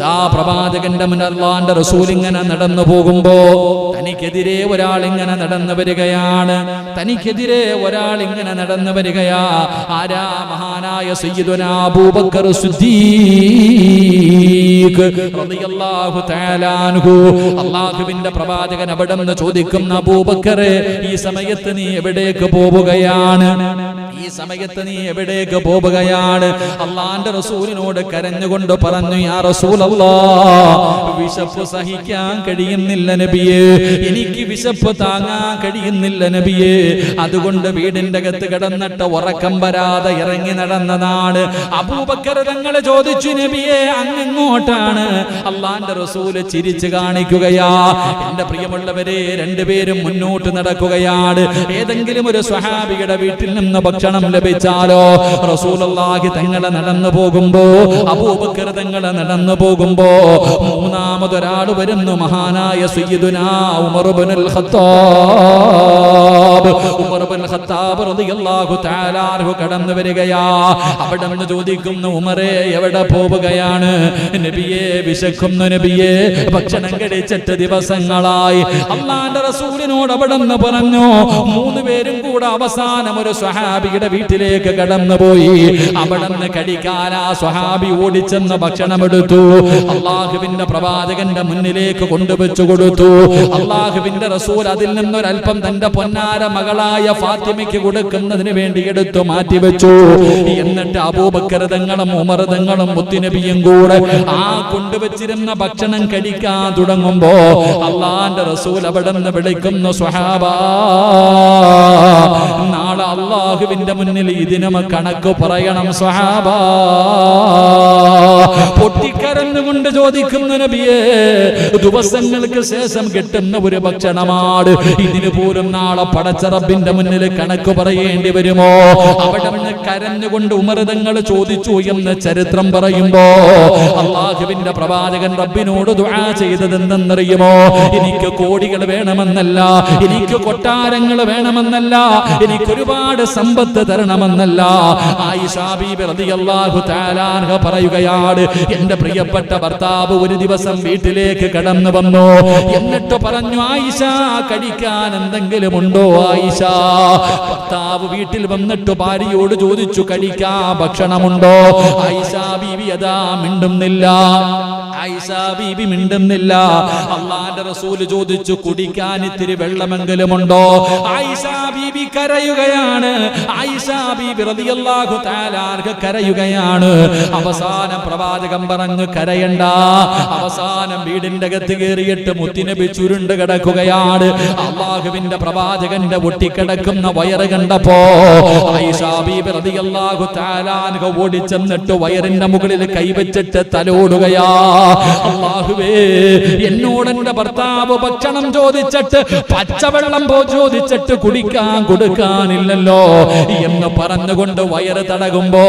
അതാ പ്രവാചകന്റെ മുന്നിൽ അല്ലാഹുവിന്റെ റസൂൽ ഇങ്ങനെ നടന്നു പോകുമ്പോ തനിക്കെതിരെ ഒരാൾ ഇങ്ങനെ നടന്നു വരികയാണ്. തനിക്കെതിരെ ഒരാൾ ഇങ്ങനെ നടന്നു വരികയാ. ആരാ? മഹാനായ സയ്യിദുനാ അബൂബക്കർ സിദ്ദീഖ് റളിയല്ലാഹു തആല അൻഹു. അല്ലാഹുവിന്റെ പ്രവാചകൻ അവിടെന്ന് ചോദിക്കുന്ന, അബൂബക്കറെ, ഈ സമയത്ത് നീ എവിടേക്ക് പോവുകയാണ്? ഈ സമയത്ത് നീ എവിടേക്ക് പോവുകയാണ്? അല്ലാഹുവിന്റെ റസൂലിനോട് കരഞ്ഞുകൊണ്ട് പറഞ്ഞു, യാ റസൂലല്ലാഹ്, വിശപ്പ് സഹിക്കാൻ കഴിയുന്നില്ല നബിയേ, എനിക്ക് വിശപ്പ് താങ്ങാൻ കഴിയുന്നില്ല നബിയേ. അതുകൊണ്ട് വീടിന്റെ അകത്ത് കിടന്നിട്ട് ഉറക്കം വരാതെ ഇറങ്ങി നടന്നതാണ്. അബൂബക്കർ തങ്ങൾ ചോദിച്ചു, നബിയേ അങ്ങെങ്ങോട്ടാണ്? അല്ലാഹുവിന്റെ റസൂൽ ചിരിച്ചു കാണിക്കുകയാ. എന്റെ പ്രിയമുള്ളവരെ, രണ്ടുപേരും മുന്നോട്ട് നടക്കുകയാണ്. ഏതെങ്കിലും ഒരു സ്വഹാബിയുടെ വീട്ടിൽ നിന്ന് ഭക്ഷണം ലഭിച്ചാലോ, റസൂലുള്ളാഹി തങ്ങളെ നടന്നു പോകുമ്പോ, അബൂബക്കർ തങ്ങളെ നടന്നു പോകുമ്പോ മൂന്നാമതൊരാൾ വരുന്നു. മഹാനായ സയ്യിദുനാ ഉമർ ഇബ്നുൽ ഖത്താബ്. ഉമർ ഇബ്നുൽ ഖത്താബ് റളിയല്ലാഹു തആല അൻഹു കടന്നു വരികയാ. അവിടെ നിന്ന് ചോദിക്കുന്നു, ഉമറേ എവിടെ പോവുകയാണ്? നബിയേ വിശക്കുന്നു നബിയേ, ഭക്ഷണം കഴിച്ചിട്ട് ദിവസങ്ങളായി. അല്ലാഹുവിന്റെ റസൂലിനോട് അവിടെ നിന്ന് പറഞ്ഞു. മൂന്നുപേരും കൂടെ അവസാനം ഒരു സ്വഹാബിയുടെ വീട്ടിലേക്ക് കടന്നുപോയി. അവിടെ നിന്ന് കഴിക്കാൻ ആ സ്വഹാബി ഓടിച്ചെന്ന് ഭക്ഷണം എടുത്തു. അല്ലാഹുവിന്റെ പ്രവാചകന്റെ മുന്നിലേക്ക് കൊണ്ടുവച്ചു കൊടുത്തു. അല്ലാഹുവിന്റെ റസൂൽ അതിൽ നിന്നൊരൽപ്പം തന്റെ പൊന്നാര മകളായ ഫാത്തിമയ്ക്ക് കൊടുക്കുന്നതിന് വേണ്ടി എടുത്തു മാറ്റിവെച്ചു. എന്നിട്ട് അബൂബക്കർ തങ്ങളും ഉമർ തങ്ങളും മുത്തുനബിയും കൂടെ ആ കൊണ്ടുവച്ചിരുന്ന ഭക്ഷണം കഴിക്കാൻ തുടങ്ങുമ്പോ അല്ലാഹുവിന്റെ റസൂൽ അവിടെ നിന്ന് വിളിക്കുന്നു, സ്വഹാബാ, നാളെ അല്ലാഹുവിന്റെ മുന്നിൽ ഇതിനും കണക്ക് പറയണം സ്വഹാബാ. പൊട്ടിക്കരന്നുകൊണ്ട് ചോദിക്കുന്നു, നബിയേ, ദിവസങ്ങൾക്ക് ശേഷം കിട്ടുന്ന ഒരു ഭക്ഷണമാണ്, ഇതിന് പോലും നാളെ പടച്ച റബ്ബിന്റെ മുന്നിൽ കണക്ക് പറയേണ്ടി വരുമോ? അവിടെ നിന്ന് കരഞ്ഞുകൊണ്ട് ഉമർ തങ്ങൾ ചോദിച്ചു എന്ന് ചരിത്രം പറയുമ്പോ അല്ലാഹുവിന്റെ പ്രവാചകൻ റബ്ബിനോട് ദുആ ചെയ്തത് എന്തെന്നറിയുമോ? എനിക്ക് കോടികൾ വേണമെന്നല്ല, എനിക്ക് കൊട്ടാരങ്ങൾ വേണമെന്നല്ല, എനിക്ക് ഒരുപാട് സമ്പത്ത് തരണമെന്നല്ല. ആയിഷ ബീബി റളിയല്ലാഹു തആല അൻഹ പറയുകയാണ്, എന്റെ പ്രിയപ്പെട്ട ഭർത്താവ് ഒരു ദിവസം വീട്ടിലേക്ക് കടന്നു വന്നു. എന്നിട്ട് പറഞ്ഞു, ആയിഷ കഴിക്കാൻ എന്തെങ്കിലും ഉണ്ടോ ആയിഷ? ഭർത്താവ് വീട്ടിൽ വന്നിട്ട് ഭാര്യയോട് ചോദിച്ചു, കഴിക്കാൻ ഭക്ഷണമുണ്ടോ? ആയിഷ ബീബി അതാ മിണ്ടുന്നില്ല. ആയിഷ ബീബി മിണ്ടുന്നില്ല. അല്ലാഹുവിന്റെ റസൂൽ ചോദിച്ചു, കുടിക്കാൻ ഇത്തിരി വെള്ളമെങ്കിലും ഉണ്ടോ? ആയിഷ ബീബി കരയുകയാണ്. ആയിഷ ബീബി റളിയല്ലാഹു തആല അൻഹ കരയുകയാണ്. അവസാനം പ്രവാചകൻ പറഞ്ഞു, കരയണ്ട. അവസാനം വീടിന്റെ അകത്ത് കയറിയിട്ട് മുത്തുനബി ചുരുണ്ട് കിടക്കുകയാണ്. അല്ലാഹുവിന്റെ പ്രവാചകന്റെ ഒട്ടിക്കിടക്കുന്ന വയറ് കണ്ടപ്പോ ആയിഷ ബീബി റളിയല്ലാഹു തആല അൻഹ ഓടിച്ചെന്നിട്ട് വയറിന്റെ മുകളിൽ കൈവച്ചിട്ട് തലോടുകയാ. അല്ലാഹുവേ, എന്നോട് എന്റെ ഭർത്താവ് ഭക്ഷണം ചോദിച്ചിട്ട് പച്ചവെള്ളം ചോദിച്ചിട്ട് കുടിക്കാൻ കൊടുക്കാനില്ലല്ലോ എന്ന് പറഞ്ഞുകൊണ്ട് വയറ് തടകുമ്പോ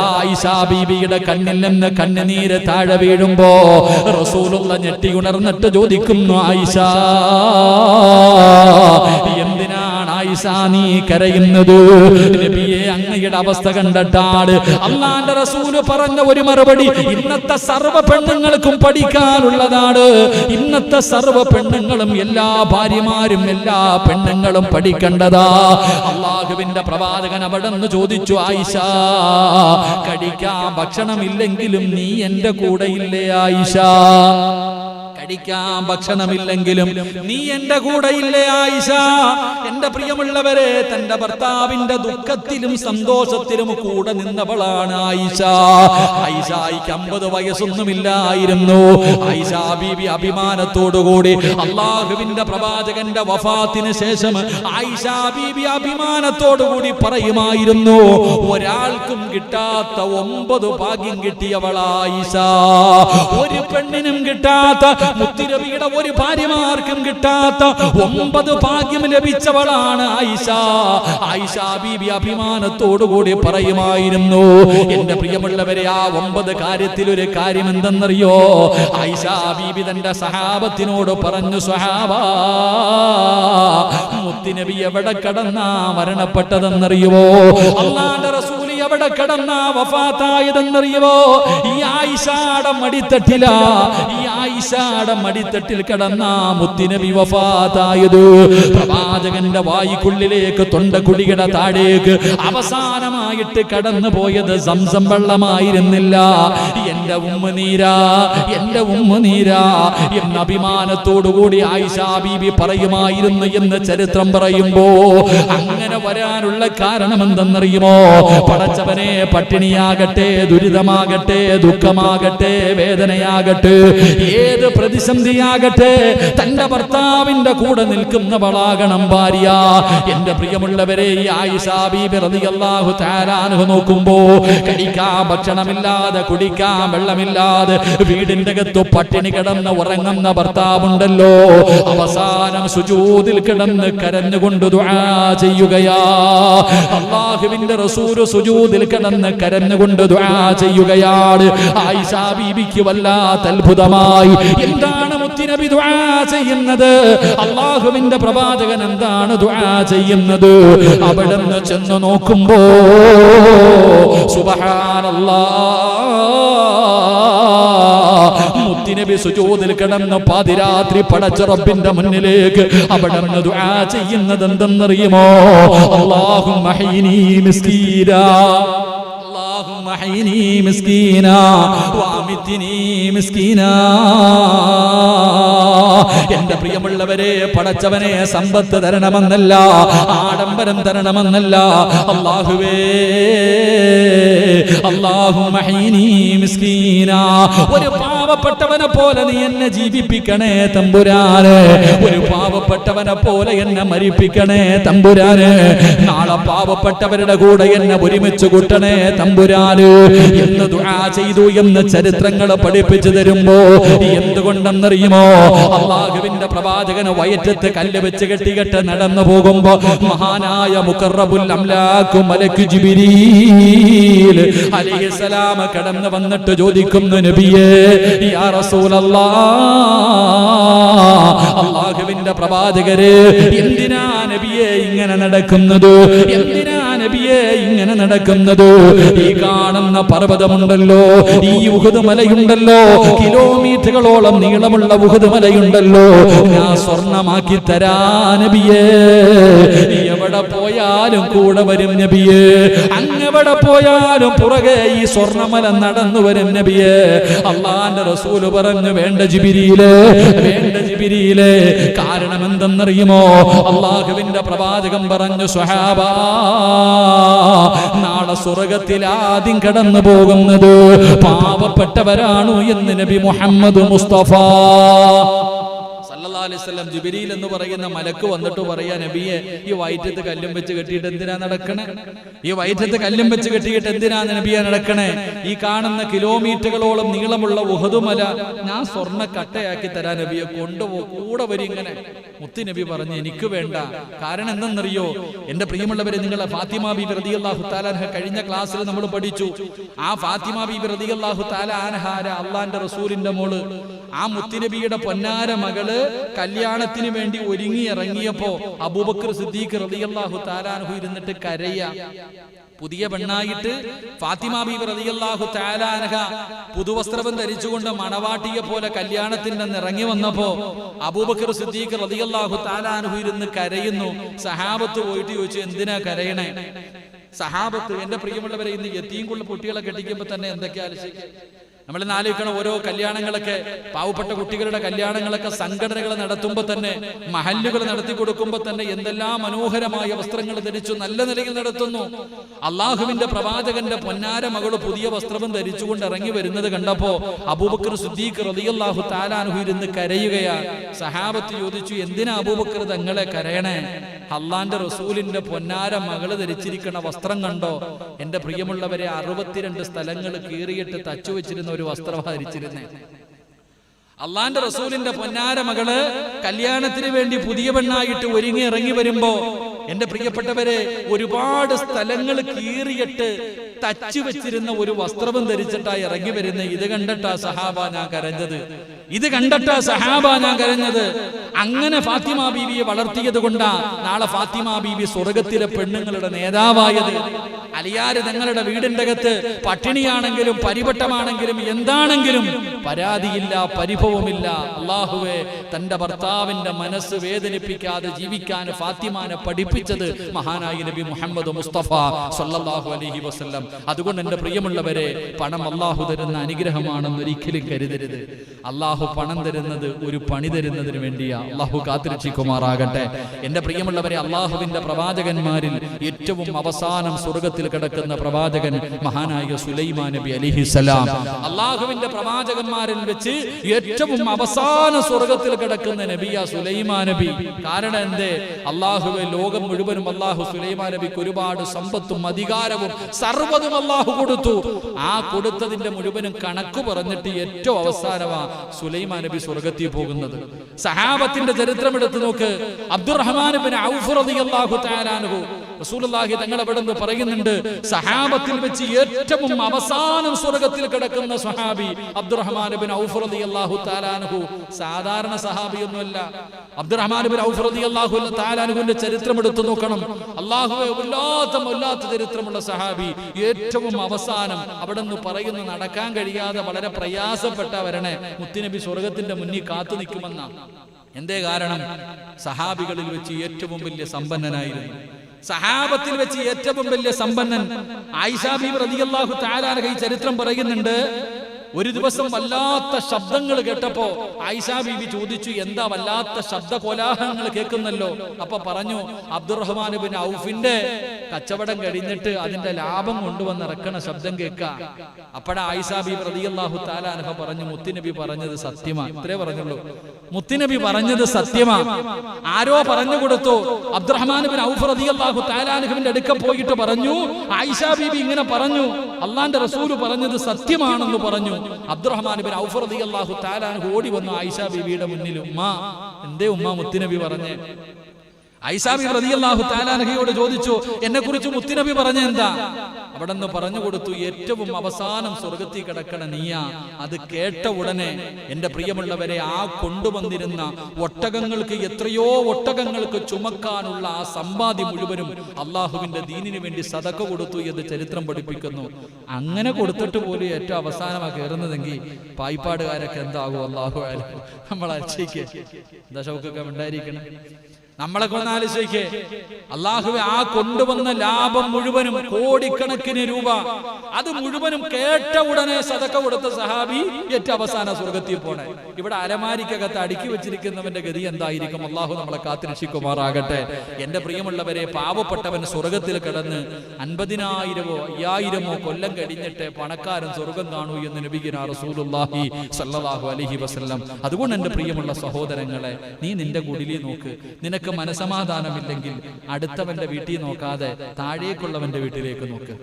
ആയിഷ ബീബിയുടെ കണ്ണിൽ നിന്ന് കണ്ണുനീര് താഴെ വീഴുമ്പോ റസൂലുള്ള ഞെട്ടി ഉണർന്നിട്ട് ചോദിക്കുന്നു, ആയിഷ, എന്തിനാണ് ആയിഷ നീ കരയുന്നത്? നബിയെ, അങ്ങയുടെ അവസ്ഥ കണ്ടിട്ടാണ്. അല്ലാഹുവിന്റെ റസൂൽ പറഞ്ഞ ഒരു മറുപടി ഇന്നത്തെ സർവ്വ പെണ്ണുങ്ങൾക്കും പഠിക്കാനുള്ളതാണ്. ഇന്നത്തെ സർവ്വ പെണ്ണുങ്ങളും, എല്ലാ ഭാര്യമാരും, എല്ലാ പെണ്ണുങ്ങളും പഠിക്കേണ്ടതാ. അല്ലാഹുവിന്റെ പ്രവാചകൻ അവിടെ നിന്ന് ചോദിച്ചു, ആയിഷ, കഴിക്കാൻ ഭക്ഷണമില്ലെങ്കിലും നീ എന്റെ കൂടെ ഇല്ലേ ആയിഷ? കഴിക്കാൻ ഭക്ഷണമില്ലെങ്കിലും നീ എന്റെ കൂടെ ഇല്ലേ ആയിഷ? എന്റെ പ്രിയമുള്ളവരെ, തന്റെ ഭർത്താവിന്റെ ദുഃഖത്തിലും സന്തോഷത്തിലും കൂടെ നിന്നവളാണ് ആയിഷ. ആയിഷയ്ക്ക് 50 വയസ്സൊന്നുമില്ലായിരുന്നു. ആയിഷ ബീബി അഭിമാനത്തോടുകൂടി അല്ലാഹുവിന്റെ പ്രവാചകന്റെ വഫാത്തിന് ശേഷം ആയിഷ ബീബി അഭിമാനത്തോടുകൂടി പറയുമായിരുന്നു, ഒരാൾക്കും കിട്ടാത്ത 9 ഭാഗ്യം കിട്ടിയവളാ ആയിഷ. ഒരു പെണ്ണിനും കിട്ടാത്ത, മുത്തുനബിയുടെ ഒരു ഭാര്യമാർക്കും കിട്ടാത്ത 9 ഭാഗ്യം ലഭിച്ചവളാണ് ആയിഷ. ആയിഷ ബീബി അഭിമാനത്തോടുകൂടി പറയുമായിരുന്നു. എന്റെ പ്രിയമുള്ളവരെ, ആ 9 കാര്യത്തിൽ ഒരു കാര്യം എന്തെന്നറിയോ? ആയിഷ ബീബി തന്റെ സഹാബത്തിനോട് പറഞ്ഞു, സ്വഹാബാ, മുത്തുനബി എവിടെ കിടന്നാ മരണപ്പെട്ടതെന്നറിയുമോ? അല്ലാഹുവിന്റെ റസൂൽ എവിടെ കിടന്ന വഫാത്തായതെന്നറിയുമോ? ഈ ആയിഷയുടെ മടിത്തട്ടില, ഈ ആയിഷയുടെ മടിത്തട്ടിൽ കിടന്ന മുത്തുനബി വഫാത്തായത്. പ്രവാചകന്റെ വായ്ക്കുള്ളിലേക്ക് തൊണ്ടക്കുടിയുടെ താഴേക്ക് അവസാനമായിട്ട് കടന്നു പോയത് സംസം വെള്ളമായിരുന്നില്ല. എന്റെ ഉമ്മനീരാ, എന്റെ ഉമ്മനീരാ എന്ന അഭിമാനത്തോടുകൂടി ആയിഷ ബീബി പറയുമായിരുന്നു എന്ന് ചരിത്രം പറയുമ്പോ, അങ്ങനെ വരാനുള്ള കാരണം എന്തെന്നറിയുമോ? പടച്ചവനെ, പട്ടിണിയാകട്ടെ, ദുരിതമാകട്ടെ, ദുഃഖമാകട്ടെ, വേദനയാകട്ടെ, ഏത് പ്രതിസന്ധിയാകട്ടെ, തന്റെ ഭർത്താവിന്റെ കൂടെ നിൽക്കുന്നവളാകണം ഭാര്യ. എന്റെ പ്രിയമുള്ളവരെ, ഈ ആയിഷ ബീബി റളിയല്ലാഹു തആല അൻഹ നോക്കുമ്പോ കഴിക്കാൻ ഭക്ഷണമില്ലാതെ, കുടിക്കാൻ വെള്ളമില്ലാതെ, വീടിന്റെ അകത്ത് പട്ടിണി കിടന്ന് ഉറങ്ങുന്ന ഭർത്താവുണ്ടല്ലോ, അവസാനം സുജൂദിൽ കിടന്ന് കരഞ്ഞുകൊണ്ട് ദുആ ചെയ്യുകയാ. അല്ലാഹുവിന്റെ റസൂൽ സുജൂദിൽ കിടന്ന് കരഞ്ഞുകൊണ്ട് ദുആ ചെയ്യുകയാണ്. ആയിഷ ബീബിക്ക് വല്ലാത്ത അത്ഭുതമായി. എന്താണ് മുത്തുനബി ദുആ ചെയ്യുന്നത്? അല്ലാഹുവിന്റെ പ്രവാചകൻ എന്താണ് ദുആ ചെയ്യുന്നത്? അവിടുന്ന് ചെന്ന് നോക്കുമ്പോ സുബ്ഹാനല്ലാഹ്, മുത്തുനബി സുജൂദിൽ കിടന്ന് പാതിരാത്രി പടച്ച റബ്ബിന്റെ മുന്നിലേക്ക് അവിടുന്ന് ദുആ ചെയ്യുന്നത് എന്തെന്നറിയുമോ? അല്ലാഹുമ്മ ഹയ്യിനി മിസ്കീനാ, اللهم احيني مسكينا وامتني مسكينا. എന്റെ പ്രിയമുള്ളവരെ, പടച്ചവനെ സമ്പത്ത് തരണമെന്നല്ല, ആഡംബരം തരണമെന്നല്ല, അല്ലാഹുവേ അല്ലാഹുമ്മ ഹയ്യിനി മിസ്കീനാ, ഒരു പാവപ്പെട്ടവനെ പോലെ നീ എന്നെ ജീവിപ്പിക്കണേ തമ്പുരാനെ, ഒരു പാവപ്പെട്ടവനെ പോലെ എന്നെ മരിപ്പിക്കണേ തമ്പുരാനെ, നാളെ പാവപ്പെട്ടവരുടെ കൂടെ എന്നെ ഒരുമിച്ച് കൂട്ടണേ തമ്പുരാന് എന്ന് ദുആ ചെയ്തു എന്ന് ചരിത്രങ്ങൾ പഠിപ്പിച്ചു തരുമ്പോ, എന്തുകൊണ്ടെന്നറിയുമോ? അല്ലാഹുവിന്റെ പ്രവാചകന് വയറ്റത്ത് കല്ല് വെച്ച് കെട്ടികെട്ട് നടന്നു പോകുമ്പോ മഹാനായ മുഖറബുൽ അംലാഖ് മലക്ക് ജിബ്രീൽ അലൈഹിസ്സലാം കടന്നു വന്നിട്ട് ചോദിക്കുന്നു, നബിയേ യാ റസൂലല്ലാഹ്, അല്ലാഹുവിന്റെ പ്രവാചകരെ, എന്തിനാ നബിയേ ഇങ്ങനെ നടക്കുന്നത്? എന്തിനാ നബിയേ ഇങ്ങനെ നടക്കുന്നത്? ഈ കാണുന്ന പർവ്വതമുണ്ടല്ലോ, ഈ ഉഹദ് മലയുണ്ടല്ലോ, കിലോമീറ്ററുകളോളം നീളമുള്ള ഉഹദ് മലയുണ്ടല്ലോ, ഞാൻ സ്വർണമാക്കി തരാ നബിയേ, എവിടെ പോയാലും കൂടെ വരും നബിയേ, അങ്ങെവിടെ പോയാലും പുറകെ ഈ സ്വർണമല നടന്നു വരും നബിയേ. അല്ലാഹുവിന്റെ റസൂൽ പറഞ്ഞു, വേണ്ട ജിബ്രീലേ, വേണ്ട ജിബ്രീലേ. കാരണം എന്തെന്നറിയുമോ? അല്ലാഹുവിന്റെ പ്രവാചകൻ പറഞ്ഞു, സ്വഹാബാ, നാളെ സ്വർഗ്ഗത്തിൽ ആദ്യം കടന്നു പോകുന്നത് പാവപ്പെട്ടവരാണു എന്ന് നബി മുഹമ്മദ് മുസ്തഫ സല്ലല്ലാഹു അലൈഹി വസല്ലം. ജിബ്രീൽ എന്ന് പറയുന്ന മലക്ക് വന്നിട്ട് പറയാ, നബിയെ ഈ വയറ്റത്ത് കല്ലും വെച്ച് കെട്ടിയിട്ട് എന്തിനാ നടക്കണേ? ഈ വയറ്റത്ത് കല്ലും വെച്ച് കെട്ടിയിട്ട് എന്തിനാ നബിയെ നടക്കണേ? ഈ കാണുന്ന കിലോമീറ്ററുകളോളം നീളമുള്ള ഉഹദ് മല ഞാൻ സ്വർണ്ണ കട്ടയാക്കി തരാൻ നബിയെ, കൊണ്ടുപോ, കൂടെ വരും. ഇങ്ങനെ മുത്ത് നബി പറഞ്ഞു, എനിക്ക് വേണ്ട. കാരണം എന്തെന്നറിയോ? എന്റെ പ്രിയമുള്ളവരെ, നിങ്ങളെ ഫാത്തിമ ബീബി റളിയല്ലാഹു തആല അൻഹ കഴിഞ്ഞ ക്ലാസ്സിൽ നമ്മൾ പഠിച്ചു. ആ ഫാത്തിമ ബീബി റളിയല്ലാഹു തആല അൻഹ അല്ലാഹുവിന്റെ റസൂലിന്റെ മോള്, ആ മുത്തുനബിയുടെ പൊന്നാര മകള് കല്യാണത്തിന് വേണ്ടി ഒരുങ്ങി ഇറങ്ങിയപ്പോ അബൂബക്കർ സിദ്ദീഖ് റളിയല്ലാഹു തആല അൻഹു ഇരുന്നിട്ട് കരയാ. പുതിയ പെണ്ണായിട്ട് ഫാത്തിമ ബീബി റളിയല്ലാഹു തആല അൻഹ പുതുവസ്ത്രം ധരിച്ചുകൊണ്ട് മണവാട്ടിയെ പോലെ കല്യാണത്തിന് ഇറങ്ങി വന്നപ്പോ അബൂബക്കർ സിദ്ദീഖ് റളിയല്ലാഹു തആല അൻഹു ഇരുന്ന് കരയുന്നു. സഹാബത്ത് പോയിട്ട് ചോദിച്ചു, എന്തിനാ കരയണേ? സഹാബത്ത്, എന്റെ പ്രിയമുള്ളവരെ, ഇന്ന് യതീംകുള്ള കുട്ടികളെ കെട്ടിക്കുമ്പോ തന്നെ എന്തൊക്കെയാ ആലോചിക്കുക? നമ്മൾ ഇന്ന് ആലോചിക്കണം, ഓരോ കല്യാണങ്ങളൊക്കെ, പാവപ്പെട്ട കുട്ടികളുടെ കല്യാണങ്ങളൊക്കെ സംഘടനകൾ നടത്തുമ്പോൾ തന്നെ, മഹല്ലുകൾ നടത്തി കൊടുക്കുമ്പോൾ തന്നെ എന്തെല്ലാം മനോഹരമായ വസ്ത്രങ്ങൾ ധരിച്ചു നല്ല നിലയിൽ നടത്തുന്നു. അള്ളാഹുവിന്റെ പ്രവാചകന്റെ പൊന്നാര മകള് പുതിയ വസ്ത്രവും ധരിച്ചുകൊണ്ട് ഇറങ്ങി വരുന്നത് കണ്ടപ്പോ അബൂബക്കർ സിദ്ദീഖ് റളിയല്ലാഹു തആല അൻഹു ഇരുന്ന് കരയുകയാ. സഹാബത്ത് ചോദിച്ചു, എന്തിനാ അബൂബക്കർ തങ്ങളെ കരയണേ? അള്ളാന്റെ റസൂലിന്റെ പൊന്നാര മകള് ധരിച്ചിരിക്കുന്ന വസ്ത്രം കണ്ടോ? എന്റെ പ്രിയമുള്ളവരെ, 62 സ്ഥലങ്ങൾ കീറിയിട്ട് തച്ചു വെച്ചിരുന്ന ഒരു വസ്ത്രം ധരിച്ചിരുന്നേ. അള്ളാന്റെ റസൂലിന്റെ പൊന്നാര മകള് കല്യാണത്തിന് വേണ്ടി പുതിയ പെണ്ണായിട്ട് ഒരുങ്ങി ഇറങ്ങി വരുമ്പോ, എന്റെ പ്രിയപ്പെട്ടവരെ, ഒരുപാട് സ്ഥലങ്ങൾ കീറിയിട്ട് തച്ചു വെച്ചിരുന്ന ഒരു വസ്ത്രവും ധരിച്ചിട്ടാ ഇറങ്ങി വരുന്ന. ഇത് കണ്ടിട്ടാ സഹാബ ഞാൻ കരഞ്ഞത്. ഇത് കണ്ടിട്ട് സഹാബ ഞാൻ കരഞ്ഞത്. അങ്ങനെ ഫാത്തിമ ബീവിയെ വളർത്തിയത് കൊണ്ടാ നാളെ ഫാത്തിമ ബീവി സ്വർഗത്തിലെ പെണ്ണുങ്ങളുടെ നേതാവായത്. അലിയാര് തങ്ങളുടെ വീടിന്റെ അകത്ത് പട്ടിണിയാണെങ്കിലും പരിവട്ടമാണെങ്കിലും എന്താണെങ്കിലും പരാതിയില്ല, പരിഭവമില്ല. അള്ളാഹുവേ, തന്റെ ഭർത്താവിന്റെ മനസ്സ് വേദനിപ്പിക്കാതെ ജീവിക്കാൻ ഫാത്തിമാനെ പഠിപ്പിച്ചത് മഹാനായ നബി മുഹമ്മദ് മുസ്തഫ സല്ലല്ലാഹു അലൈഹി വസല്ലം. അതുകൊണ്ട് എന്റെ പ്രിയമുള്ളവരെ, പണം അള്ളാഹു തരുന്ന അനുഗ്രഹമാണെന്ന് ഒരിക്കലും കരുതരുത്. അള്ളാഹു പണം തരുന്നത് ഒരു പണി തരുന്നതിന് വേണ്ടിയാ. അള്ളാഹു കാത്തിരക്ഷിക്കുമാറാകട്ടെ. എന്റെ പ്രിയമുള്ളവരെ, അള്ളാഹുവിന്റെ പ്രവാചകന്മാരിൽ ഏറ്റവും അവസാനം സ്വർഗത്തിൽ കിടക്കുന്ന പ്രവാചകൻ മഹാനായ സുലൈമാൻ നബി അലൈഹിസ്സലാം. അള്ളാഹുവിന്റെ പ്രവാചകന്മാരിൽ വെച്ച് ഏറ്റവും അവസാന സ്വർഗത്തിൽ കിടക്കുന്ന നബിയാ സുലൈമാൻ നബി. കാരണം എന്തേ? അള്ളാഹുവെ, ലോകം മുഴുവനും അള്ളാഹു സുലൈമാൻ നബിക്ക് ഒരുപാട് സമ്പത്തും അധികാരവും സർവ്വതും അള്ളാഹു കൊടുത്തു. ആ കൊടുത്തതിന്റെ മുഴുവനും കണക്ക് പറഞ്ഞിട്ട് ഏറ്റവും അവസാനമാ സുലൈമാൻ നബി സ്വർഗത്തിൽ പോകുന്നത്. സഹാബത്തിന്റെ ചരിത്രം എടുത്തു നോക്ക്. അബ്ദുറഹ്മാൻ ഇബ്നു ഔഫ് റളിയല്ലാഹു തആല അൻഹു, റസൂലുള്ളാഹി തങ്ങൾ അവിടെ നിന്ന് പറയുന്നുണ്ട്, സഹാബത്തിൽ വെച്ച് ഏറ്റവും അവസാനം സ്വർഗത്തിൽ കിടക്കുന്ന സ്വഹാബി അബ്ദുറഹ്മാൻ ഇബ്നു ഔഫ് റളിയല്ലാഹു തആല അൻഹു. സാധാരണ സഹാബിയൊന്നുമല്ല. അബ്ദുറഹ്മാൻ ഇബ്നു ഔഫ് റളിയല്ലാഹു തആല അൻഹുവിന്റെ ചരിത്രം എടുത്തു നോക്കണം. അല്ലാഹുവേ, വല്ലാത്ത ചരിത്രമുള്ള സഹാബി. ഏറ്റവും അവസാനം അവിടെ നിന്ന് പറയുന്നു, നടക്കാൻ കഴിയാതെ വളരെ പ്രയാസപ്പെട്ട വരണേ മുത്തുനബി സ്വർഗത്തിന്റെ മുന്നിൽ കാത്തു നിൽക്കുമെന്നാണ്. എന്തേ കാരണം? സഹാബികളിൽ വെച്ച് ഏറ്റവും വലിയ സമ്പന്നനായിരുന്നു. സഹാബത്തിൽ വെച്ച് ഏറ്റവും വലിയ സമ്പന്നൻ ആയിഷ ബീവി റളിയല്ലാഹു തആല അൻഹ ഈ ചരിത്രം പറയുന്നുണ്ട്. ഒരു ദിവസം വല്ലാത്ത ശബ്ദങ്ങൾ കേട്ടപ്പോ ആയിഷ ബീവി ചോദിച്ചു, എന്താ വല്ലാത്ത ശബ്ദ കോലാഹലങ്ങൾ കേൾക്കുന്നല്ലോ? അപ്പൊ പറഞ്ഞു, അബ്ദുറഹ്മാൻ ഇബ്നു ഔഫിന്റെ കച്ചവടം കഴിഞ്ഞിട്ട് അതിന്റെ ലാഭം കൊണ്ടുവന്നിറക്കണ ശബ്ദം കേൾക്കാം. അപ്പോഴാ ആയിഷ ബീവി റളിയല്ലാഹു തആല അൻഹ പറഞ്ഞു, മുത്തുനബി പറഞ്ഞത് സത്യമാ. ഇത്രേ പറഞ്ഞുള്ളൂ. മുത്തുനബി പറഞ്ഞത് സത്യമാ. ആരോ പറഞ്ഞു കൊടുത്തു. അബ്ദുറഹ്മാൻ ഇബ്നു ഔഫ് റളിയല്ലാഹു തആല അൻഹുവിന്റെ അടുക്ക പോയിട്ട് പറഞ്ഞു, ആയിഷ ബീവി ഇങ്ങനെ പറഞ്ഞു, അള്ളാന്റെ റസൂല് പറഞ്ഞത് സത്യമാണെന്ന് പറഞ്ഞു. അബ്ദുറഹ്മാൻ ഇബ്നു ഔഫ് റളിയല്ലാഹു തആല അൻഹു ഓടി വന്നു ആയിഷ ബീവിയുടെ മുന്നിൽ. ഉമ്മ, എന്തേ ഉമ്മ മുത്തുനബി പറഞ്ഞേ? ആയിഷ ബീവി റളിയല്ലാഹു തആല അൻഹയോട് ചോദിച്ചു, എന്നെ കുറിച്ച് മുത്തുനബി പറഞ്ഞ എന്താ? അവിടെ നിന്ന് പറഞ്ഞു കൊടുത്തു, ഏറ്റവും അവസാനം സ്വർഗത്തിൽ കിടക്കണ നീയാ. അത് കേട്ട ഉടനെ എന്റെ പ്രിയമുള്ളവരെ, ആ കൊണ്ടുവന്നിരുന്ന ഒട്ടകങ്ങൾക്ക്, എത്രയോ ഒട്ടകങ്ങൾക്ക് ചുമക്കാനുള്ള ആ സമ്പാദ്യം മുഴുവനും അള്ളാഹുവിന്റെ ദീനിന് വേണ്ടി സദഖ കൊടുത്തു എന്ന് ചരിത്രം പഠിപ്പിക്കുന്നു. അങ്ങനെ കൊടുത്തിട്ട് പോലും ഏറ്റവും അവസാനമാണ് കയറുന്നതെങ്കിൽ പായിപ്പാടുകാരൊക്കെ എന്താകും? അള്ളാഹു നമ്മൾ അച്ഛയ്ക്ക് എന്താ ഷൗക്കൊക്കെ ഉണ്ടായിരിക്കണം. നമ്മളൊക്കെ ഒന്ന് ആലോചിക്കേ, അള്ളാഹുവെ, ആ കൊണ്ടുവന്ന ലാഭം മുഴുവനും കോടിക്കണക്കിന് രൂപ, അത് മുഴുവനും കേട്ട ഉടനെ സദഖ കൊടുത്ത സഹാബി ഏറ്റവും അവസാന സ്വർഗത്തിൽ പോണേ. ഇവിടെ അലമാരിക്കകത്ത് അടുക്കി വെച്ചിരിക്കുന്നവന്റെ ഗതി എന്തായിരിക്കും? അള്ളാഹു നമ്മളെ കാത്തിരക്ഷിക്കുമാറാകട്ടെ. എന്റെ പ്രിയമുള്ളവരെ, പാവപ്പെട്ടവൻ സ്വർഗത്തിൽ കിടന്ന് 50,000 5000 കൊല്ലം കഴിഞ്ഞിട്ട് പണക്കാരൻ സ്വർഗം കാണൂ എന്ന് നബിയുനാ റസൂലുള്ളാഹി സ്വല്ലല്ലാഹു അലൈഹി വസല്ലം. അതുകൊണ്ട് എന്റെ പ്രിയമുള്ള സഹോദരങ്ങളെ, നീ നിന്റെ കുടിലിൽ നോക്ക്. നിനക്ക് മനസമാധാനമില്ലെങ്കിൽ അടുത്തവന്റെ വീട്ടിൽ നോക്കാതെ താഴേക്കുള്ളവന്റെ വീട്ടിലേക്ക് നോക്ക്.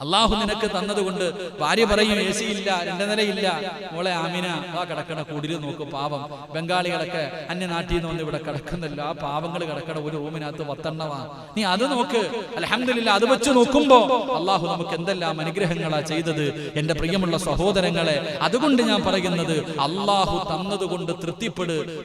അള്ളാഹു നിനക്ക് തന്നതുകൊണ്ട് ഭാര്യ പറയും, എ സി ഇല്ല, 2 നിലയില്ല, മോളെ ആമിന ആ കിടക്കണ കുടില് നോക്ക്. പാവം ബംഗാളികളൊക്കെ അന്യനാട്ടിൽ നിന്ന് വന്ന് ഇവിടെ കിടക്കുന്നില്ല. ആ പാവങ്ങൾ കിടക്കണ ഒരു റൂമിനകത്ത് 10 നീ അത് നോക്ക്. അൽഹംദുലില്ലാ, അത് വെച്ച് നോക്കുമ്പോ അള്ളാഹു നമുക്ക് എന്തെല്ലാം അനുഗ്രഹങ്ങളാ ചെയ്തത് എന്റെ പ്രിയമുള്ള സഹോദരങ്ങളെ. അതുകൊണ്ട് ഞാൻ പറയുന്നത്, അള്ളാഹു തന്നതുകൊണ്ട്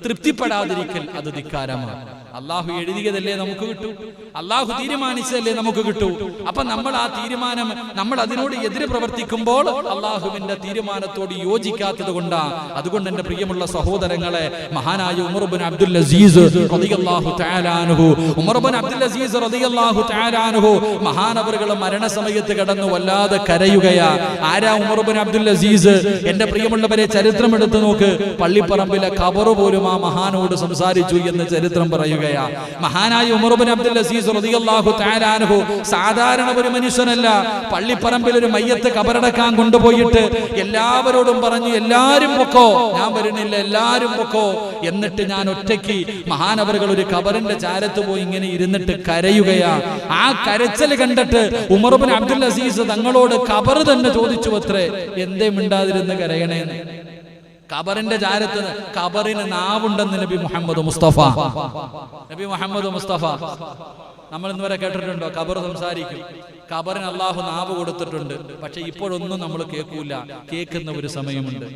തൃപ്തിപ്പെടാതിരിക്കൽ അത് ധിക്കാരമാണ്. അള്ളാഹു എഴുതിയതല്ലേ നമുക്ക് കിട്ടൂ, അള്ളാഹു തീരുമാനിച്ചതല്ലേ നമുക്ക് കിട്ടൂ. അപ്പൊ നമ്മൾ ആ തീരുമാനം, നമ്മൾ അതിനോട് എതിരെ പ്രവർത്തിക്കുമ്പോൾ അള്ളാഹുവിന്റെ തീരുമാനത്തോട് യോജിക്കാത്തത് കൊണ്ടാണ്. അതുകൊണ്ട് എന്റെ പ്രിയമുള്ള സഹോദരങ്ങളെ, മഹാനായ ഉമർ ഇബ്നു അബ്ദുൽ അസീസ് റളിയല്ലാഹു തആല അൻഹു, ഉമർ ഇബ്നു അബ്ദുൽ അസീസ് റളിയല്ലാഹു തആല അൻഹു മഹാനവറുകൾ മരണസമയത്ത് കിടന്നു വല്ലാതെ കരയുകയാ. ആരാ ഉമർ ഇബ്നു അബ്ദുൽ അസീസ്? എന്റെ പ്രിയമുള്ളവരെ, ചരിത്രം എടുത്തു നോക്ക്. പള്ളിപ്പറമ്പിലെ ഖബർ പോലും ആ മഹാനോട് സംസാരിച്ചു എന്ന് ചരിത്രം പറയുക. മഹാനായ ഉമർ ഇബ്നു അബ്ദുൽ അസീസ് റളിയല്ലാഹു തആല അൻഹു സാധാരണ ഒരു മനുഷ്യനല്ല. പള്ളിപ്പറമ്പിൽ ഒരു മയ്യത്ത് കബറടക്കാൻ കൊണ്ടുപോയിട്ട് എല്ലാവരോടും പറഞ്ഞു, എല്ലാരും പൊക്കോ, ഞാൻ വരുന്നില്ല, എല്ലാരും പൊക്കോ. എന്നിട്ട് ഞാൻ ഒറ്റയ്ക്ക് മഹാനവറുകൾ ഒരു കബറിന്റെ ചാരത്ത് പോയി ഇങ്ങനെ ഇരുന്നിട്ട് കരയുകയാ. ആ കരച്ചൽ കണ്ടിട്ട് ഉമർ ഇബ്നു അബ്ദുൽ അസീസ് തങ്ങളോട് കബർ തന്നെ ചോദിച്ചു അത്രേ, എന്തേ മിണ്ടാതിരുന്ന് കരയണേന്ന്. കബറിന്റെ ചാരത്ത് കബറിന് നാവുണ്ടെന്ന് നബി മുഹമ്മദ് മുസ്തഫ. നബി മുഹമ്മദ് മുസ്തഫ നമ്മൾ ഇന്നുവരെ കേട്ടിട്ടുണ്ടോ? കബർ സംസാരിക്കും. കബറിന് അള്ളാഹു നാവ് കൊടുത്തിട്ടുണ്ട്. പക്ഷെ ഇപ്പോഴൊന്നും നമ്മൾ കേൾക്കൂല. കേൾക്കുന്ന ഒരു സമയമുണ്ട്.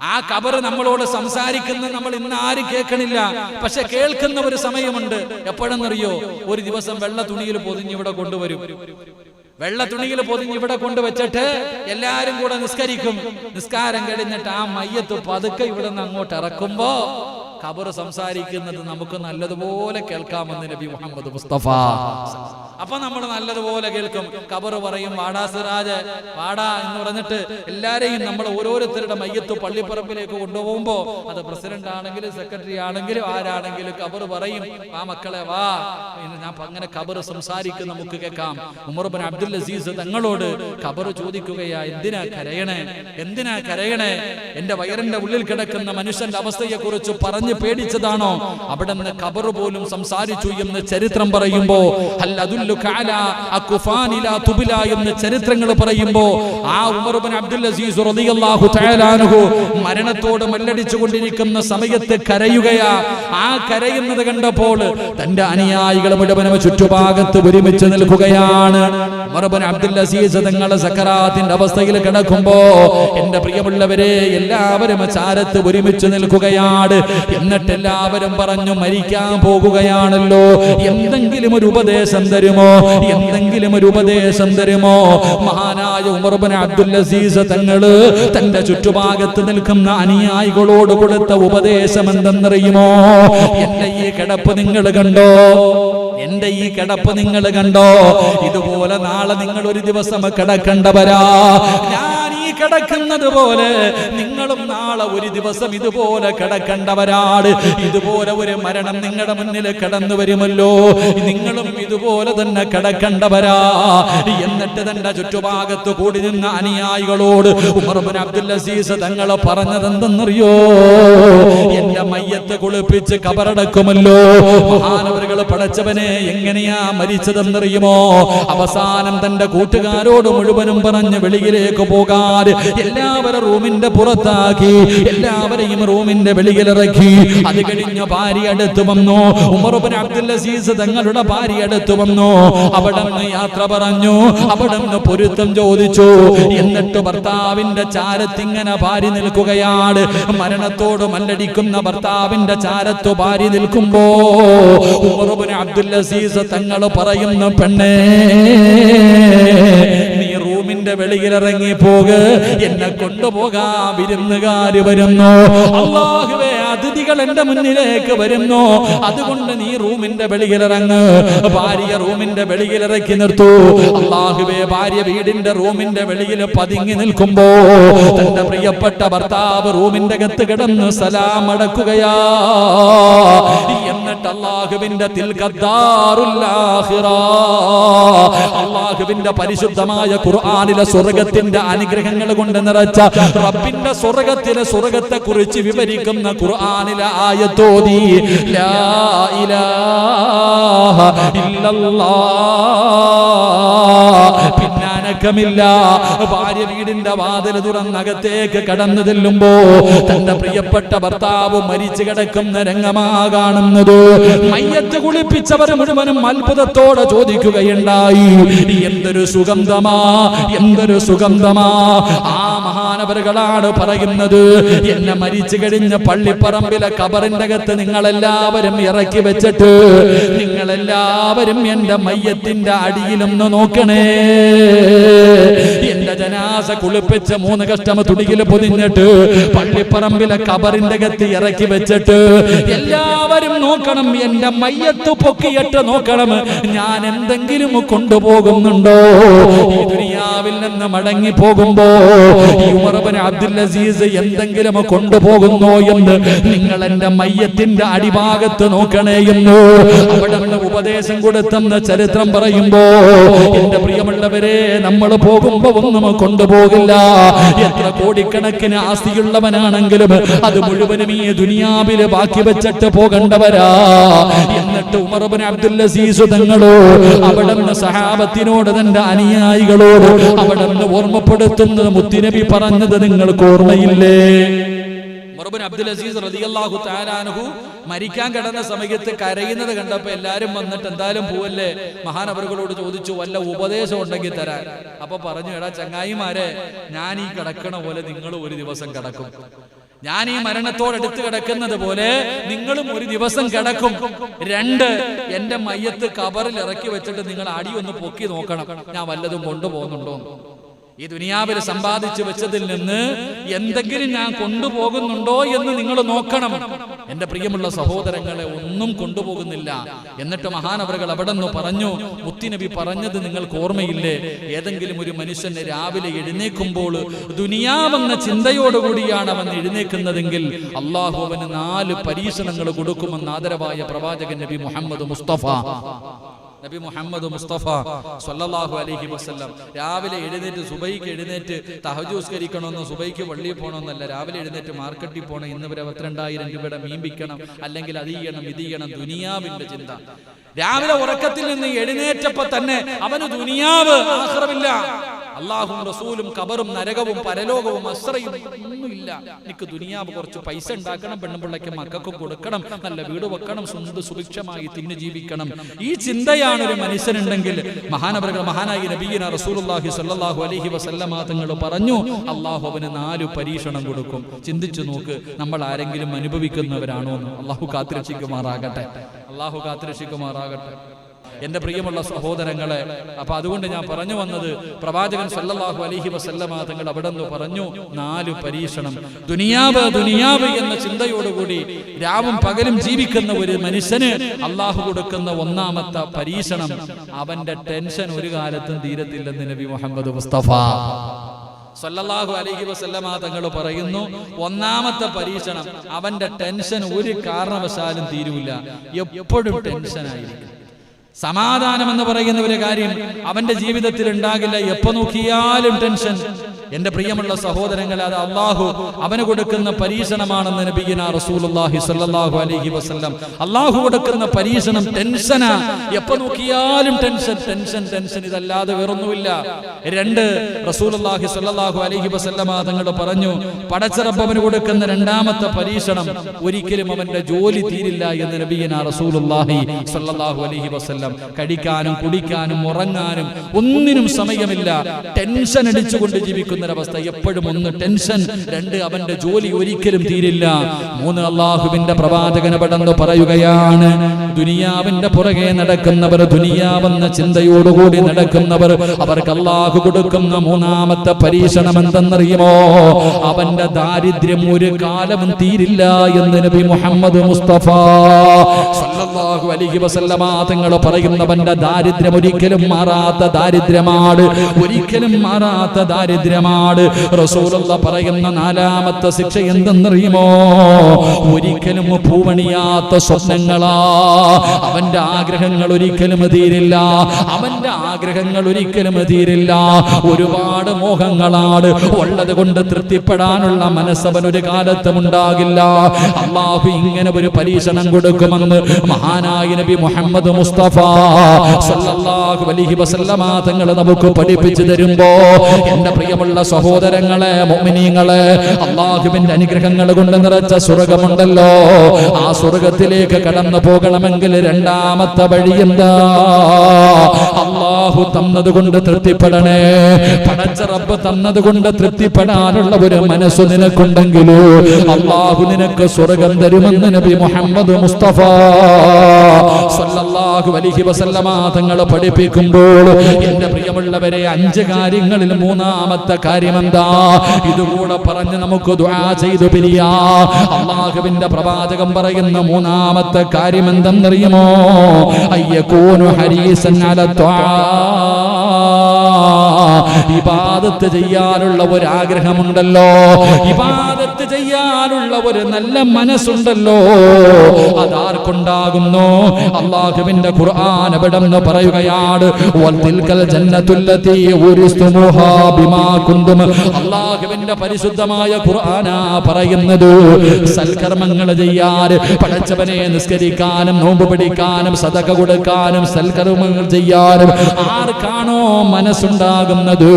ആ ഖബർ നമ്മളോട് സംസാരിക്കുന്ന നമ്മൾ ഇന്ന് ആരും കേൾക്കണില്ല. പക്ഷെ കേൾക്കുന്ന ഒരു സമയമുണ്ട്. എപ്പോഴെന്നറിയോ? ഒരു ദിവസം വെള്ള തുണിയിൽ പൊതിഞ്ഞ് ഇവിടെ കൊണ്ടുവരും. വെള്ള തുണിയിൽ പൊതിഞ്ഞ് ഇവിടെ കൊണ്ടുവച്ചിട്ട് എല്ലാരും കൂടെ നിസ്കരിക്കും. നിസ്കാരം കഴിഞ്ഞിട്ട് ആ മയ്യത്ത് പതുക്കെ ഇവിടെ നിന്ന് അങ്ങോട്ട് ഇറക്കുമ്പോ ഖബർ സംസാരിക്കുന്നത് നമുക്ക് നല്ലതുപോലെ കേൾക്കാമെന്ന് നബി മുഹമ്മദ് മുസ്തഫ. അപ്പൊ നമ്മൾ നല്ലതുപോലെ കേൾക്കും. ഖബർ പറയും, വാടാ സിറാജ് വാടാ എന്ന് പറഞ്ഞിട്ട് എല്ലാരെയും നമ്മൾ ഓരോരുത്തരുടെ മയ്യത്ത് പള്ളിപ്പറമ്പിലേക്ക് കൊണ്ടുപോകുമ്പോ അത് പ്രസിഡന്റ് ആണെങ്കിലും സെക്രട്ടറി ആണെങ്കിലും ആരാണെങ്കിലും ഖബർ പറയും, ആ മക്കളെ വാ. ഞാൻ അങ്ങനെ ഖബർ സംസാരിക്കും, നമുക്ക് കേൾക്കാം. ഉമർ ഇബ്നു അബ്ദുൽ അസീസ് തങ്ങളോട് ഖബർ ചോദിക്കുകയാ, എന്തിനാ കരയണേ, എന്തിനാ കരയണേ? എന്റെ വയറിന്റെ ഉള്ളിൽ കിടക്കുന്ന മനുഷ്യന്റെ അവസ്ഥയെ കുറിച്ച് പറഞ്ഞു പേടിച്ചതാണോ? അവിടെ നിന്ന് ഖബർ പോലും സംസാരിച്ചു എന്ന് ചരിത്രം പറയുമ്പോ, എന്ന് ചരിത്രങ്ങൾ പറയുമ്പോ ആ ഉമർ ഇബ്നു അബ്ദുൽ അസീസ് റളിയല്ലാഹു തആല അൻഹു മരണത്തോട് മല്ലടിച്ചു കൊണ്ടിരിക്കുന്ന സമയത്ത് കരയുകയാ. ആ കരയുന്നത് കണ്ടപ്പോൾ തന്റെ അനുയായികൾ മുഴുവനും ചുറ്റുഭാഗത്ത് ഒരുമിച്ച് നിൽക്കുകയാണ്. ഉമർ ഇബ്നു അബ്ദുൽ അസീസ് തങ്ങളുടെ സക്കറാത്തിന്റെ അവസ്ഥയിൽ കിടക്കുമ്പോ എന്റെ പ്രിയമുള്ളവരെ എല്ലാവരും ചാരത്ത് ഒരുമിച്ച് നിൽക്കുകയാണ്. എന്നിട്ട് എല്ലാവരും പറഞ്ഞു, മരിക്കാൻ പോകുകയാണല്ലോ, എന്തെങ്കിലും ഒരു ഉപദേശം തരുമോ, എന്തെങ്കിലും ഒരു ഉപദേശം തരുമോ? മഹാനായ ഉമർ ഇബ്നു അബ്ദുൽ അസീസ് തങ്ങള് തന്റെ ചുറ്റുഭാഗത്ത് നിൽക്കുന്ന അനുയായികളോട് കൊടുത്ത ഉപദേശം എന്തെന്നറിയുമോ? എന്റെ ഈ കിടപ്പ് നിങ്ങൾ കണ്ടോ? എന്റെ ഈ കിടപ്പ് നിങ്ങൾ കണ്ടോ? ഇതുപോലെ നാളെ നിങ്ങൾ ഒരു ദിവസം കിടക്കണ്ടവരാ. ഞാൻ ഈ കിടക്കുന്നത് പോലെ നിങ്ങളും നാളെ ഒരു ദിവസം ഇതുപോലെ കിടക്കണ്ടവരാണ്. ഇതുപോലെ ഒരു മരണം നിങ്ങളുടെ മുന്നിൽ കടന്നു വരുമല്ലോ, നിങ്ങളും ഇതുപോലെ തന്നെ കിടക്കണ്ടവരാ. എന്നിട്ട് തന്റെ ചുറ്റുഭാഗത്ത് കൂടി നിന്ന അനുയായികളോട് ഉമർ ഇബ്നു അബ്ദുൽ അസീസ് തങ്ങൾ പറഞ്ഞത് എന്തെന്നറിയോ? എന്റെ മയ്യത്ത് കുളിപ്പിച്ച് കബറടക്കുമല്ലോ. മഹാനവറുകൾ പടച്ചവനെ എങ്ങനെയാ മരിച്ചതെന്നറിയുമോ? അവസാനം തന്റെ കൂട്ടുകാരോട് മുഴുവനും പറഞ്ഞ് വെളിയിലേക്ക് പോകാൻ എല്ലാവരും റൂമിന്റെ പുറത്താക്കി, എല്ലാവരെയും റൂമിന്റെ വെളിയിലിറക്കി. അത് കഴിഞ്ഞ് ഭാര്യ അടുത്ത് വന്നു. ഉമർ ഇബ്നു അബ്ദുൽ അസീസ് തങ്ങളുടെ ഭാര്യ അടുത്ത് വന്നു. അവിടെ നിന്ന് യാത്ര പറഞ്ഞു, അവിടെ നിന്ന് പൊരുത്തം ചോദിച്ചു. എന്നിട്ട് ഭർത്താവിന്റെ ചാരത്തിങ്ങനെ ഭാര്യ നിൽക്കുകയാണ്. മരണത്തോട് മല്ലടിക്കുന്ന ഭർത്താവിന്റെ ചാരത്ത് ഭാര്യ നിൽക്കുമ്പോ ഉമർ ഇബ്നു അബ്ദുൽ അസീസ് തങ്ങൾ പറയുന്നു, പെണ്ണേ നീ റൂമിന്റെ വെളിയിലിറങ്ങി പോക, എന്നെ കൊണ്ടുപോകാ, വിരുന്നുകാര് വരുന്നു. അല്ലാഹുവേ, അതിഥികൾ എന്റെ മുന്നിലേക്ക് വരുന്നു, അതുകൊണ്ട് നീ റൂമിന്റെ വെളിയിലിറങ്ങ്. ഭാര്യ റൂമിന്റെ വെളിയിലിറക്കി നിർത്തൂ. അല്ലാഹുവേ, ഭാര്യ വീടിന്റെ റൂമിന്റെ വെളിയിൽ പതുങ്ങി നിൽക്കുമ്പോ തന്റെ പ്രിയപ്പെട്ട ഭർത്താവ് റൂമിന്റെ അകത്ത് കിടന്ന് സലാം അടക്കുകയാ. എന്നിട്ട് അല്ലാഹുവിന്റെ തിൽഖദ്ദാറുൽ ആഖിറ, അല്ലാഹുവിന്റെ പരിശുദ്ധമായ ഖുർആനിലെ സ്വർഗ്ഗത്തിന്റെ അനുഗ്രഹങ്ങൾ കൊണ്ട് നിറച്ച റബ്ബിന്റെ സ്വർഗ്ഗത്തെ കുറിച്ച് വിവരിക്കുന്ന ഖുർആനിലെ ആയത്തോതി, ലാ ഇലാഹ ഇല്ലല്ലാഹ്, പിന്നാനക്കമില്ല. ഭാര്യ വീടിന്റെ വാതിൽ തുറന്നകത്തേക്ക് കടന്നു ചെല്ലുമ്പോ തന്റെ പ്രിയപ്പെട്ട ഭർത്താവ് മരിച്ചു കിടക്കുന്ന രംഗമാ കാണുന്നത്. മയ്യത്ത് കുളിപ്പിച്ചവർ മുഴുവനും അത്ഭുതത്തോടെ ചോദിക്കുകയുണ്ടായി, എന്തൊരു സുഗന്ധമാ, എന്തൊരു സുഗന്ധമാ. ആ മഹാനവറുകളാണ് പറയുന്നത്, എന്നെ മരിച്ചു കഴിഞ്ഞ പള്ളിപ്പറമ്പിലെ ഖബറിന്റെ അകത്ത് നിങ്ങളെല്ലാവരും ഇറക്കി വെച്ചിട്ട് നിങ്ങളെല്ലാവരും എന്റെ മയ്യത്തിന്റെ അടിയിലൊന്ന് നോക്കണേ. എന്റെ ജനാസ കുളിപ്പിച്ച് 3 കഷ്ടം തുണിയിൽ പൊതിഞ്ഞിട്ട് പള്ളിപ്പറമ്പിലെ ഖബറിന്റെ അകത്ത് ഇറക്കി വെച്ചിട്ട് എല്ലാവരും നോക്കണം, എന്റെ മയ്യത്ത് പൊക്കിയിട്ട് നോക്കണം, ഞാൻ എന്തെങ്കിലും കൊണ്ടുപോകുന്നുണ്ടോ. ഈ ദുനിയാവിൽ നിന്ന് മടങ്ങി പോകുമ്പോ ഈ ഉമർ ഇബ്നു അബ്ദുൽ അസീസ് എന്തെങ്കിലും കൊണ്ടുപോകുന്നോ എന്ന് നിങ്ങൾ എന്റെ മയ്യത്തിന്റെ അടിഭാഗത്ത് നോക്കണേ എന്ന് അവിടെ ഉപദേശം കൊടുത്തെന്ന് ചരിത്രം പറയുമ്പോ, എന്റെ പ്രിയമുള്ളവരെ, നമ്മൾ പോകുമ്പോ ഒന്നും കൊണ്ടുപോകില്ല. എത്ര കോടിക്കണക്കിന് ആസ്തിയുള്ളവനാണെങ്കിലും അത് മുഴുവനും ഈ ദുനിയാവില് ബാക്കി വെച്ചിട്ട് പോകേണ്ടവരാ. എന്നിട്ട് ഉമർ ഇബ്നു അബ്ദുൽ അസീസ് തങ്ങളോ അവിടെ നിന്ന് സഹാബത്തിനോട് തന്റെ അനുയായികളോട് അവിടെ നിന്ന് ഓർമ്മപ്പെടുത്തുന്നത് മുത്തുനബി പറഞ്ഞത് നിങ്ങൾക്ക് ഓർമ്മയില്ലേ? ഉമർ ഇബ്നു അബ്ദുൽ അസീസ് റളിയല്ലാഹു തആല അൻഹു മരിക്കാൻ കിടന്ന സമയത്ത് കരയുന്നത് കണ്ടപ്പോ എല്ലാരും വന്നിട്ട് എന്തായാലും പോവല്ലേ, മഹാനവറുകളോട് ചോദിച്ചു, വല്ല ഉപദേശം ഉണ്ടെങ്കിൽ തരാൻ. അപ്പൊ പറഞ്ഞു, എടാ ചങ്ങായിമാരെ, ഞാൻ ഈ കിടക്കണ പോലെ നിങ്ങൾ ഒരു ദിവസം കിടക്കും. ഞാൻ ഈ മരണത്തോടടുത്ത് കിടക്കുന്നത് പോലെ നിങ്ങളും ഒരു ദിവസം കിടക്കും. 2, എന്റെ മയ്യത്ത് കബറിൽ ഇറക്കി വെച്ചിട്ട് നിങ്ങൾ അടി ഒന്ന് പൊക്കി നോക്കണം, ഞാൻ വല്ലതും കൊണ്ടുപോകുന്നുണ്ടോ. ഈ ദുനിയാവിൽ സമ്പാദിച്ചു വെച്ചതിൽ നിന്ന് എന്തെങ്കിലും ഞാൻ കൊണ്ടുപോകുന്നുണ്ടോ എന്ന് നിങ്ങൾ നോക്കണം. എന്റെ പ്രിയമുള്ള സഹോദരങ്ങളെ, ഒന്നും കൊണ്ടുപോകുന്നില്ല. എന്നിട്ട് മഹാനവറുകൾ അവിടെ നിന്ന് പറഞ്ഞു, മുത്തുനബി പറഞ്ഞത് നിങ്ങൾക്ക് ഓർമ്മയില്ലേ? ഏതെങ്കിലും ഒരു മനുഷ്യന് രാവിലെ എഴുന്നേൽക്കുമ്പോൾ ദുനിയാവെന്ന ചിന്തയോടുകൂടിയാണ് അവൻ എഴുന്നേൽക്കുന്നതെങ്കിൽ അള്ളാഹു അവന് 4 പരീക്ഷണങ്ങൾ കൊടുക്കുമെന്ന് ആദരവായ പ്രവാചകൻ നബി മുഹമ്മദ് മുസ്തഫ സ്വല്ലല്ലാഹു അലൈഹി വസല്ലം. രാവിലെ എഴുന്നേറ്റ് സുബൈക്ക് എഴുന്നേറ്റ് തഹജ്ജുദ് നിസ്കരിക്കണമെന്ന്, സുബൈക്ക് പള്ളിയിൽ പോകണമെന്നല്ല, രാവിലെ എഴുന്നേറ്റ് മാർക്കറ്റിൽ പോകണം, ഇന്ന് വരെ 32,000 രൂപയുടെ മീൻ വിൽക്കണം, അല്ലെങ്കിൽ അത് ചെയ്യണം ഇത് ചെയ്യണം, ദുനിയാവിന്റെ ചിന്ത. രാവിലെ ഉറക്കത്തിൽ നിന്ന് എഴുന്നേറ്റപ്പോ തന്നെ അവന് ദുനിയാവ്, ആഖിറമില്ല. അള്ളാഹും റസൂലും കബറും നരകവും പരലോകവും അസ്രയും ഒന്നുമില്ല. എനിക്ക് ദുനിയാവ് കുറച്ച് പൈസ ഉണ്ടാക്കണം, പെണ്ണുപിള്ളയ്ക്ക് മക്കൾക്ക് കൊടുക്കണം, നല്ല വീട് വെക്കണം, സുഭിക്ഷമായി തിന്നു ജീവിക്കണം. ഈ ചിന്തയാണ് ഒരു മനുഷ്യനുണ്ടെങ്കിൽ മഹാനായ നബിയിന റസൂലുള്ളാഹി സ്വല്ലല്ലാഹു അലൈഹി വസല്ലമ തങ്ങൾ പറഞ്ഞു, അള്ളാഹു അവന് 4 പരീക്ഷണം കൊടുക്കും. ചിന്തിച്ചു നോക്ക്, നമ്മൾ ആരെങ്കിലും അനുഭവിക്കുന്നവരാണോ എന്ന്. അള്ളാഹു കാത്തുരക്ഷിക്കുമാറാകട്ടെ. എന്റെ പ്രിയമുള്ള സഹോദരങ്ങളെ, അപ്പൊ അതുകൊണ്ട് ഞാൻ പറഞ്ഞു വന്നത്, പ്രവാചകൻ സല്ലല്ലാഹു അലൈഹി വസല്ലമ തങ്ങൾ അവിടെ നിന്ന് പറഞ്ഞു 4 പരീക്ഷണം. ദുനിയാവ് എന്ന ചിന്തയോടുകൂടി രാവും പകലും ജീവിക്കുന്ന ഒരു മനുഷ്യന് അള്ളാഹു കൊടുക്കുന്ന 1ാമത്തെ പരീക്ഷണം, അവന്റെ ടെൻഷൻ ഒരു കാലത്തും തീരത്തില്ലെന്ന് നബി മുഹമ്മദ് മുസ്തഫ സല്ലല്ലാഹു അലൈഹി വസല്ലമ തങ്ങൾ പറയുന്നു. 1ാമത്തെ പരീക്ഷണം, അവന്റെ ടെൻഷൻ ഒരു കാരണവശാലും തീരൂല, എപ്പോഴും ടെൻഷനായിരിക്കും. സമാധാനം എന്ന് പറയുന്ന ഒരു കാര്യം അവന്റെ ജീവിതത്തിൽ ഉണ്ടാകില്ല, എപ്പോ നോക്കിയാലും ടെൻഷൻ. എന്റെ പ്രിയമുള്ള സഹോദരങ്ങൾ, അത് അള്ളാഹു അവന് കൊടുക്കുന്ന പരീക്ഷണമാണെന്ന് നബിയിന റസൂലുള്ളാഹി സ്വല്ലല്ലാഹു അലൈഹി വസല്ലം. അള്ളാഹു കൊടുക്കുന്ന പരീക്ഷണം ടെൻഷനാ, എപ്പോ നോക്കിയാലും ടെൻഷൻ, ഇതല്ലാതെ വേറൊന്നുമില്ല. 2, റസൂലുള്ളാഹി സ്വല്ലല്ലാഹു അലൈഹി വസല്ലം തങ്ങൾ പറഞ്ഞു, പടച്ച റബ്ബ് അവന് കൊടുക്കുന്ന 2ാമത്തെ പരീക്ഷണം, ഒരിക്കലും അവന്റെ ജോലി തീരില്ല എന്ന് നബിയിന റസൂലുള്ളാഹി സ്വല്ലല്ലാഹു അലൈഹി വസല്ലം. കഴിക്കാനും കുടിക്കാനും ഉറങ്ങാനും ഒന്നിനും സമയമില്ല, ടെൻഷൻ അടിച്ചുകൊണ്ട് ജീവിക്കുന്ന ഒരവസ്ഥ. എപ്പോഴും 1 ടെൻഷൻ, 2 അവന്റെ ജോലി ഒരിക്കലും തീരില്ല, 3 അള്ളാഹുവിന്റെ പ്രവാചകന് പടന്നു പറയുകയാണ്, ദുനിയാവിന്റെ പുറകെ നടക്കുന്നവർ, ദുനിയാവെന്ന ചിന്തയോടുകൂടി നടക്കുന്നവർ, അവർക്ക് അള്ളാഹു കൊടുക്കുന്ന 3ാമത്തെ പരീക്ഷണം എന്തെന്നറിയുമോ? അവന്റെ ദാരിദ്ര്യം ഒരു കാലവും തീരില്ല എന്ന് നബി മുഹമ്മദ് മുസ്തഫ സല്ലല്ലാഹു അലൈഹി വസല്ലമ തങ്ങൾ പറയുന്നവന്റെ ദാരിദ്ര്യം ഒരിക്കലും മാറാത്ത ദാരിദ്ര്യമാണ്, ഒരിക്കലും മാറാത്ത ദാരിദ്ര്യമാണ്. റസൂലുള്ളാഹി പറയുന്ന 4ാമത്തെ ശിക്ഷ എന്തെന്നറിയുമോ? ഒരിക്കലും പൂവണിയാത്ത സ്വപ്നങ്ങളാ. അവന്റെ ആഗ്രഹങ്ങൾ ഒരിക്കലും തീരില്ല, ഒരുപാട് മോഹങ്ങളാണ് ഉള്ളത് കൊണ്ട് തൃപ്തിപ്പെടാനുള്ള മനസ്സവൻ ഒരു കാലത്തും ഉണ്ടാകില്ല. അള്ളാഹു ഇങ്ങനെ ഒരു പരീക്ഷണം കൊടുക്കുമെന്ന് മഹാനായ നബി മുഹമ്മദ് മുസ്തഫ സല്ലല്ലാഹു അലൈഹി വസല്ലമ തങ്ങൾ നമുക്ക് പഠിപ്പിച്ചു തരുമ്പോ, എന്റെ പ്രിയമുള്ള സഹോദരങ്ങളെ, മുഅ്മിനീങ്ങളെ, അള്ളാഹുവിന്റെ അനുഗ്രഹങ്ങൾ കൊണ്ട് നിറച്ച സ്വർഗമുണ്ടല്ലോ, ആ സ്വർഗത്തിലേക്ക് കടന്നു പോകണമെങ്കിൽ 2ാമത്തെ വഴി എന്താ? അള്ളാഹു തന്നതുകൊണ്ട് തൃപ്തിപ്പെടണേ. പടച്ച റബ്ബ് തന്നതുകൊണ്ട് തൃപ്തിപ്പെടാനുള്ള ഒരു മനസ്സ് നിനക്കുണ്ടെങ്കിൽ അള്ളാഹു നിനക്ക് സ്വർഗം തരുമെന്ന് നബി മുഹമ്മദ് മുസ്തഫ സല്ലല്ലാഹു അലൈഹി വസല്ലമ തങ്ങൾ പഠിപ്പിക്കുമ്പോൾ, എന്റെ പ്രിയമുള്ളവരെ, 5 കാര്യങ്ങളിൽ 3ാമത്തെ കാര്യം എന്താ? ഇതുകൂടെ പറഞ്ഞ് നമുക്ക് ദുആ ചെയ്തു പിരിയാ. അള്ളാഹുവിന്റെ പ്രവാചകൻ പറയുന്ന 3ാമത്തെ കാര്യം എന്തെന്നറിയുമോ? അയ്യകൂനു ഹരീസൻ അലാ ത്വാ. ഇബാദത്ത് ചെയ്യാനുള്ള ഒരു ആഗ്രഹമുണ്ടല്ലോ, ഇബാദത്ത് ചെയ്യാനുള്ള ഒരു നല്ല മനസ്സുണ്ടല്ലോ, അതാർക്കുണ്ടാകുന്നു? അല്ലാഹുവിന്റെ ഖുർആൻ എവിടെന്ന് പറയുകയാണ്, വൽതിൽകൽ ജന്നത്തുല്ലതി ഉരിസ്തുമുഹാ ബിമാ കുന്തും. അല്ലാഹുവിന്റെ പരിശുദ്ധമായ ഖുർആനാ പറയുന്നത്, സൽക്കർമ്മങ്ങൾ ചെയ്യാൻ, പടച്ചവനെ നിസ്കരിക്കാനും നോമ്പ് പിടിക്കാനും സദഖ കൊടുക്കാനും സൽക്കർമ്മങ്ങൾ ചെയ്യാനും ആർക്കാണോ മനസ്സുണ്ടാകുന്നത്,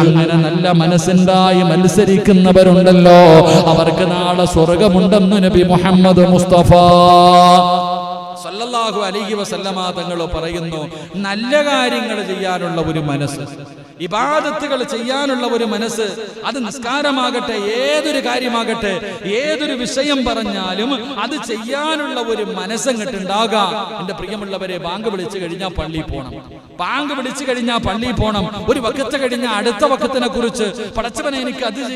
അങ്ങനെ നല്ല മനസ്സുണ്ടായി മത്സരിക്കുന്നവരുണ്ടല്ലോ, അവർക്ക് നാളെ സ്വർഗമുണ്ടെന്ന് നബി മുഹമ്മദ് മുസ്തഫ സല്ലല്ലാഹു അലൈഹി വസല്ലമ തങ്ങൾ പറയുന്നു. നല്ല കാര്യങ്ങൾ ചെയ്യാനുള്ള ഒരു മനസ്സ്. ഇബാദത്തുകൾ ചെയ്യാനുള്ള ഒരു മനസ്സ്, അത് നിസ്കാരമാകട്ടെ, ഏതൊരു കാര്യമാകട്ടെ, ഏതൊരു വിഷയം പറഞ്ഞാലും അത് ചെയ്യാനുള്ള ഒരു മനസ്സങ്ങട്ടുണ്ടാകാം. എന്റെ പ്രിയമുള്ളവരെ, ബാങ്ക് വിളിച്ചു കഴിഞ്ഞാൽ പള്ളിയിൽ പോകണം, ബാങ്ക് വിളിച്ചു കഴിഞ്ഞാൽ പള്ളിയിൽ പോകണം. ഒരു വക്കത്ത് കഴിഞ്ഞാൽ അടുത്ത വക്കത്തിനെ കുറിച്ച് പടച്ചവനെ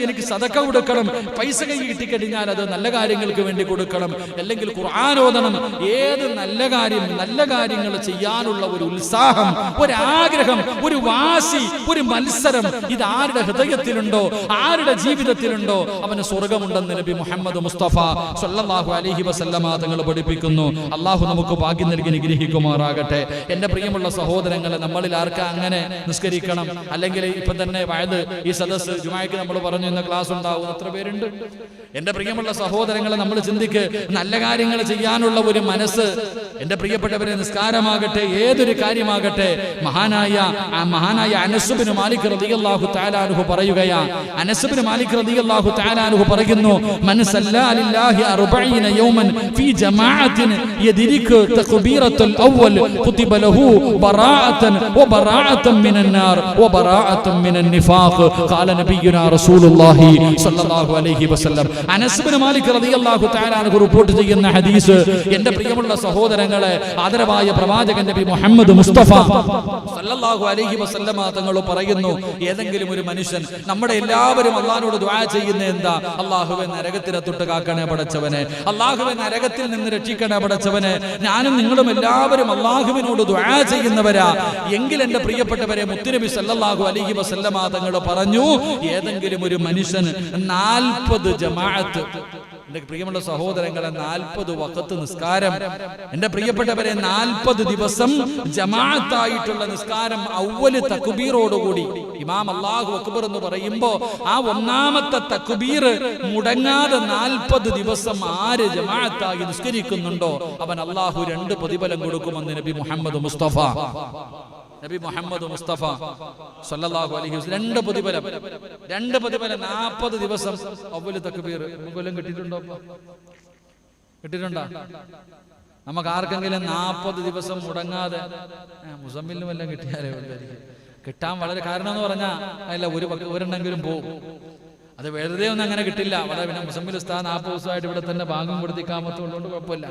എനിക്ക് സദക്ക കൊടുക്കണം, പൈസ കൈ കിട്ടിക്കഴിഞ്ഞാൽ അത് നല്ല കാര്യങ്ങൾക്ക് വേണ്ടി കൊടുക്കണം, അല്ലെങ്കിൽ ഖുർആൻ ഓതണം. ഏത് നല്ല കാര്യങ്ങൾ ചെയ്യാനുള്ള ഒരു ഉത്സാഹം, ഒരാഗ്രഹം, ഒരു വാശി, ഒരു മത്സരം, ഇത് ആരുടെ ഹൃദയത്തിലുണ്ടോ, ആരുടെ ജീവിതത്തിലുണ്ടോ, അവന് സ്വർഗമുണ്ടെന്ന് നബി മുഹമ്മദ് മുസ്തഫ സ്വല്ലല്ലാഹു അലൈഹി വസല്ലമ തങ്ങൾ പഠിപ്പിക്കുന്നു. അള്ളാഹു നമുക്ക് ഭാഗ്യം നൽകി അനുഗ്രഹിക്കുമാറാകട്ടെ. എന്റെ പ്രിയമുള്ള സഹോദരങ്ങളെ, നമ്മളിൽ ആർക്കാ അങ്ങനെ നിസ്കരിക്കണം, അല്ലെങ്കിൽ ഇപ്പൊ തന്നെ വയത് ഈ സദസ്സ് ജുമായ്ക്ക് നമ്മൾ പറഞ്ഞു ഇന്ന ക്ലാസ് ഉണ്ടാവും, എത്ര പേരുണ്ട്? എന്റെ പ്രിയമുള്ള സഹോദരങ്ങളെ, നമ്മൾ ചിന്തിക്ക്, നല്ല കാര്യങ്ങൾ ചെയ്യാനുള്ള ഒരു മനസ്സ്. എന്റെ പ്രിയപ്പെട്ടവരെ, നിസ്കാരമാകട്ടെ, ഏതൊരു കാര്യമാകട്ടെ, മഹാനായ അനസ് ബിൻ മാലിക് റളിയല്ലാഹു തആല അൻഹു പറയുകയാ, അനസ് ബിൻ മാലിക് റളിയല്ലാഹു തആല അൻഹു പറയുന്നു, മൻ സല്ലാ ലില്ലാഹി 40 യൗമൻ ഫീ ജമാഅത്തിൻ യദ്രികു തക്ബീറത്തുൽ അവ്വൽ കുതിബ ലഹു ബറാഅതൻ വബറാഅതൻ മിനൻ നാർ വബറാഅതൻ മിനൻ നിഫാഖ് ഖാല നബിയുനാ റസൂലുള്ളാഹി സ്വല്ലല്ലാഹു അലൈഹി വസല്ലം. അനസ് ബിൻ മാലിക് റളിയല്ലാഹു തആല അൻഹു റിപ്പോർട്ട് ചെയ്യുന്ന ഹദീസ്. എന്റെ പ്രിയമുള്ള സഹോദരങ്ങളെ, ആദരവായ പ്രവാചകൻ നബി മുഹമ്മദ് മുസ്തഫ സല്ലല്ലാഹു അലൈഹി വസല്ലമ തങ്ങൾ പറയുന്നു, ഏതെങ്കിലും ഒരു മനുഷ്യൻ, നമ്മുടെ എല്ലാവരും അല്ലാഹുവോട് ദുആ ചെയ്യുന്ന എന്താ? അല്ലാഹുവേ, നരകത്തിനെ തൊട്ട് കാക്കണേ പടച്ചവനെ, അല്ലാഹുവേ, നരകത്തിൽ നിന്ന് രക്ഷിക്കണേ പടച്ചവനെ. ഞാനും നിങ്ങളും എല്ലാവരും അല്ലാഹുവിനോട് ദുആ ചെയ്യുന്നവരാ. എങ്കിൽ എന്റെ പ്രിയപ്പെട്ടവരെ, മുത്തുനബി സല്ലല്ലാഹു അലൈഹി വസല്ലമ തങ്ങൾ പറഞ്ഞു, ഏതെങ്കിലും ഒരു മനുഷ്യൻ 40 ജമാഅത്ത്, എന്റെ പ്രിയമുള്ള സഹോദരങ്ങളെ, 40 വഖത്ത് നിസ്കാരം, എന്റെ പ്രിയപ്പെട്ടവരെ, 40 ദിവസം ജമാഅത്തായിട്ടുള്ള നിസ്കാരം, അവ്വൽ തക്ബീറോടുകൂടി ഇമാം അല്ലാഹു അക്ബർ എന്ന് പറയുമ്പോ ആ ഒന്നാമത്തെ തക്ബീർ മുടങ്ങാതെ 40 ദിവസം ആര് ജമാഅത്തായി നിസ്കരിക്കുന്നുണ്ടോ അവൻ അല്ലാഹു 2 പ്രതിഫലം കൊടുക്കുമെന്ന് നബി മുഹമ്മദ് മുസ്തഫ സല്ലല്ലാഹു അലൈഹി വസല്ലം. 2 പ്രതിഫലം 40 ദിവസം അവ്വൽ തക്ബീർ. കൊല്ലം കിട്ടിയിട്ടുണ്ടോ? കിട്ടിയിട്ടുണ്ടോ? നമുക്ക് ആർക്കെങ്കിലും 40 ദിവസം മുടങ്ങാതെ, മുസമ്മിലിനും എല്ലാം കിട്ടിയാലേ കിട്ടാൻ വളരെ കാരണം എന്ന് പറഞ്ഞാൽ അല്ല, ഒരെണ്ണെങ്കിലും പോകും. അത് വെറുതെ ഒന്നും അങ്ങനെ കിട്ടില്ല. വളരെ പിന്നെ മുസമ്മിൽ ഉസ്താദ് 40 ദിവസമായിട്ട് ഇവിടെ തന്നെ ബാങ്കും കൊടുത്തിക്കാമത്തുള്ളതുകൊണ്ട് കുഴപ്പമില്ല.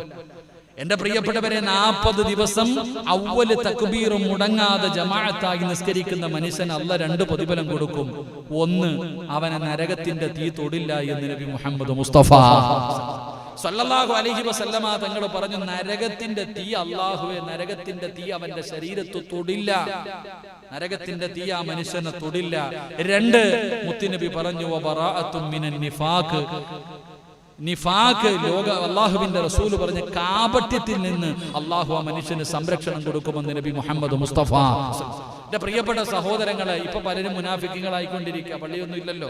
എന്റെ പ്രിയപ്പെട്ടവരെ, 40 ദിവസം അവ്വല് തക്ബീർ മുടങ്ങാതെ ജമാഅത്തായി നിസ്കരിക്കുന്ന മനുഷ്യന് അല്ലാഹ് 2 പ്രതിഫലം കൊടുക്കും. ഒന്ന്, അവനെ നരകത്തിന്റെ തീ തൊടില്ല എന്ന് നബി മുഹമ്മദ് മുസ്തഫ സല്ലല്ലാഹു അലൈഹി വസല്ലമ തങ്ങൾ പറഞ്ഞു, നരകത്തിന്റെ തീ, അല്ലാഹുവേ, നരകത്തിന്റെ തീ അവന്റെ ശരീരത്ത് തൊടില്ല, നരകത്തിന്റെ തീ ആ മനുഷ്യനെ തൊടില്ല. 2, മുത്തുനബി പറഞ്ഞു, വബറാഅത്തും മിനൻ നിഫാഖ്, നിഫാഖ്, അല്ലാഹുവിന്റെ റസൂൽ പറഞ്ഞ കാപട്യത്തിൽ നിന്ന് അല്ലാഹു ആ മനുഷ്യന് സംരക്ഷണം കൊടുക്കുമെന്ന് നബി മുഹമ്മദ് മുസ്തഫ. എന്റെ പ്രിയപ്പെട്ട സഹോദരങ്ങളെ, ഇപ്പൊ പലരും മുനാഫിക്കുകളായിക്കൊണ്ടിരിക്കുക, പള്ളിയൊന്നും ഇല്ലല്ലോ.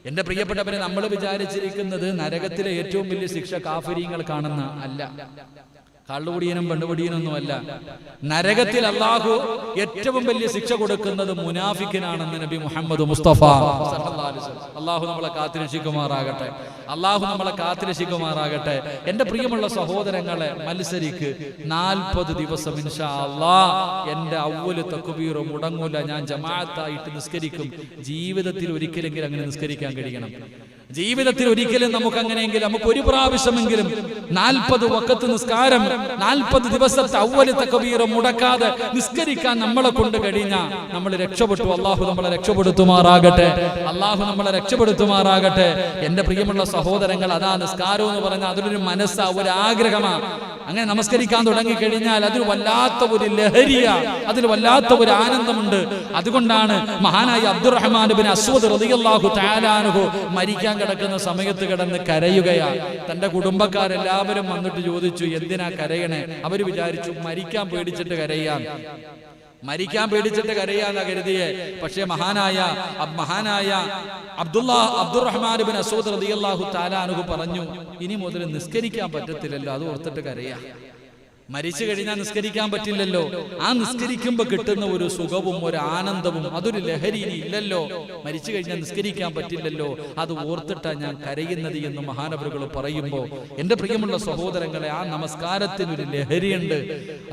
എന്റെ പ്രിയപ്പെട്ടവരെ, നമ്മൾ വിചാരിച്ചിരിക്കുന്നത് നരകത്തിലെ ഏറ്റവും വലിയ ശിക്ഷ കാഫിരീങ്ങൾ കാണുന്ന അല്ല, കള്ളുകുടിയനും പെണ്ണുകുടിയനൊന്നുമല്ല. നരകത്തിൽ അല്ലാഹു ഏറ്റവും വലിയ ശിക്ഷ കൊടുക്കുന്നത് മുനാഫിക്കിനാണെന്ന് നബി മുഹമ്മദ് മുസ്തഫ സല്ലല്ലാഹു അലൈഹി വസല്ലം. അല്ലാഹു നമ്മളെ കാത്തിരക്ഷിക്കുമാറാകട്ടെ, അല്ലാഹു നമ്മളെ കാത്തിരക്ഷിക്കുമാറാകട്ടെ. എന്റെ പ്രിയമുള്ള സഹോദരങ്ങളെ, മത്സരിക്ക് 40 ദിവസം ഇൻഷാ അല്ലാഹ് എന്റെ അവ്വൽ തക്ബീർ മുടങ്ങൂല, ഞാൻ ജമാഅത്തായിട്ട് നിസ്കരിക്കും. ജീവിതത്തിൽ ഒരിക്കലെങ്കിലും അങ്ങനെ നിസ്കരിക്കാൻ കഴിയണം. ജീവിതത്തിൽ ഒരിക്കലും നമുക്ക് അങ്ങനെയെങ്കിലും, നമുക്ക് ഒരു പ്രാവശ്യമെങ്കിലും 40 വഖത്ത് നിസ്കാരം, 40 ദിവസത്തെ അവ്വൽ തക്ബീർ മുടക്കാതെ നിസ്കരിക്കാൻ നമ്മളെ കൊണ്ട് കഴിഞ്ഞാൽ നമ്മൾ രക്ഷപ്പെട്ടു. അല്ലാഹു നമ്മളെ രക്ഷപ്പെടുത്തുമാറാകട്ടെ, അല്ലാഹു നമ്മളെ രക്ഷപ്പെടുത്തുമാറാകട്ടെ. എന്റെ പ്രിയമുള്ള സഹോദരങ്ങൾ, അതാ നിസ്കാരം എന്ന് പറഞ്ഞാൽ അതിലൊരു മനസ്സാ, ഒരു ആഗ്രഹമാ. അങ്ങനെ നമസ്കരിക്കാൻ തുടങ്ങിക്കഴിഞ്ഞാൽ അതിൽ വല്ലാത്ത ഒരു ലഹരിയാ, അതിൽ വല്ലാത്ത ഒരു ആനന്ദമുണ്ട്. അതുകൊണ്ടാണ് മഹാനായ അബ്ദുറഹ്മാൻ ബിൻ അസ്വദ് റളിയല്ലാഹു തആല അൻഹു മരിക്കാൻ കിടക്കുന്ന സമയത്ത് കിടന്ന് കരയുകയാ. തന്റെ കുടുംബക്കാരെല്ലാവരും വന്നിട്ട് ചോദിച്ചു, എന്തിനാ കരയണേ? അവര് വിചാരിച്ചു മരിക്കാൻ പേടിച്ചിട്ട് കരയാൻ, മരിക്കാൻ പേടിച്ചിട്ട് കരയാന്നാ കരുതിയെ. പക്ഷേ മഹാനായ അബ്ദുറഹ്മാൻ ബിൻ അസ്വദ് റളിയല്ലാഹു തആല അൻഹു പറഞ്ഞു, ഇനി മുതൽ നിസ്കരിക്കാൻ പറ്റത്തില്ലല്ലോ, അത് ഓർത്തിട്ട് കരയാ. മരിച്ചു കഴിഞ്ഞാൽ നിസ്കരിക്കാൻ പറ്റില്ലല്ലോ. ആ നിസ്കരിക്കുമ്പോൾ കിട്ടുന്ന ഒരു സുഖവും ഒരു ആനന്ദവും അതൊരു ലഹരി ഇല്ലല്ലോ. മരിച്ചു കഴിഞ്ഞാൽ നിസ്കരിക്കാൻ പറ്റില്ലല്ലോ, അത് ഓർത്തിട്ടാ ഞാൻ കരയുന്നത് എന്ന് മഹാനവറുകൾ പറയുമ്പോൾ എന്റെ പ്രിയമുള്ള സഹോദരങ്ങളെ, ആ നമസ്കാരത്തിനൊരു ലഹരിയുണ്ട്.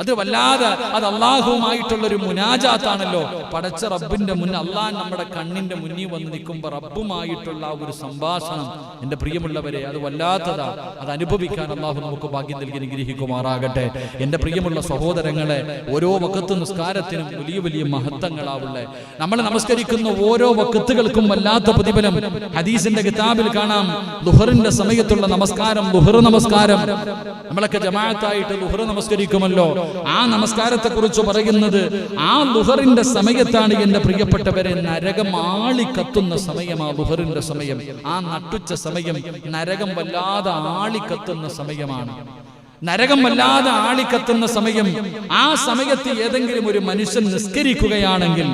അത് വല്ലാതെ അത് അള്ളാഹുവുമായിട്ടുള്ളൊരു മുനാജാത്താണല്ലോ. പടച്ച റബ്ബിന്റെ മുന്നിൽ അള്ളാഹ് നമ്മുടെ കണ്ണിന്റെ മുന്നിൽ വന്ന് നിൽക്കുമ്പോൾ റബ്ബുമായിട്ടുള്ള ഒരു സംഭാഷണം എന്റെ പ്രിയമുള്ളവരെ അത് വല്ലാത്തതാ. അത് അനുഭവിക്കാൻ അള്ളാഹു നമുക്ക് ഭാഗ്യം നൽകി അനുഗ്രഹിക്കുമാറാകട്ടെ. എന്റെ പ്രിയമുള്ള സഹോദരങ്ങളെ, ഓരോ വഖത്ത് നിസ്കാരത്തിനും വലിയ വലിയ മഹത്വങ്ങളാവുള്ളേ. നമ്മൾ നമസ്കരിക്കുന്ന ഓരോ വഖത്തുകൾക്കും വല്ലാത്ത പ്രതിഫലം. ഹദീസിന്റെ കിതാബിൽ കാണാം, ദുഹറിന്റെ സമയത്തുള്ള നമസ്കാരം, ദുഹർ നമസ്കാരം. നമ്മളൊക്കെ ജമാഅത്തായിട്ട് ദുഹർ നമസ്കരിക്കുമല്ലോ. ആ നമസ്കാരത്തെ കുറിച്ച് പറയുന്നത്, ആ ദുഹറിന്റെ സമയത്താണ് എന്റെ പ്രിയപ്പെട്ടവരെ നരകം ആളിക്കത്തുന്ന സമയമാ ദുഹറിന്റെ സമയം. ആ നട്ടുച്ച സമയം നരകം വല്ലാതെ ആളിക്കത്തുന്ന സമയമാണ്. നരകം വല്ലാതെ ആളിക്കത്തുന്ന സമയം. ആ സമയത്ത് ഏതെങ്കിലും ഒരു മനുഷ്യൻ നിസ്കരിക്കുകയാണെങ്കിൽ,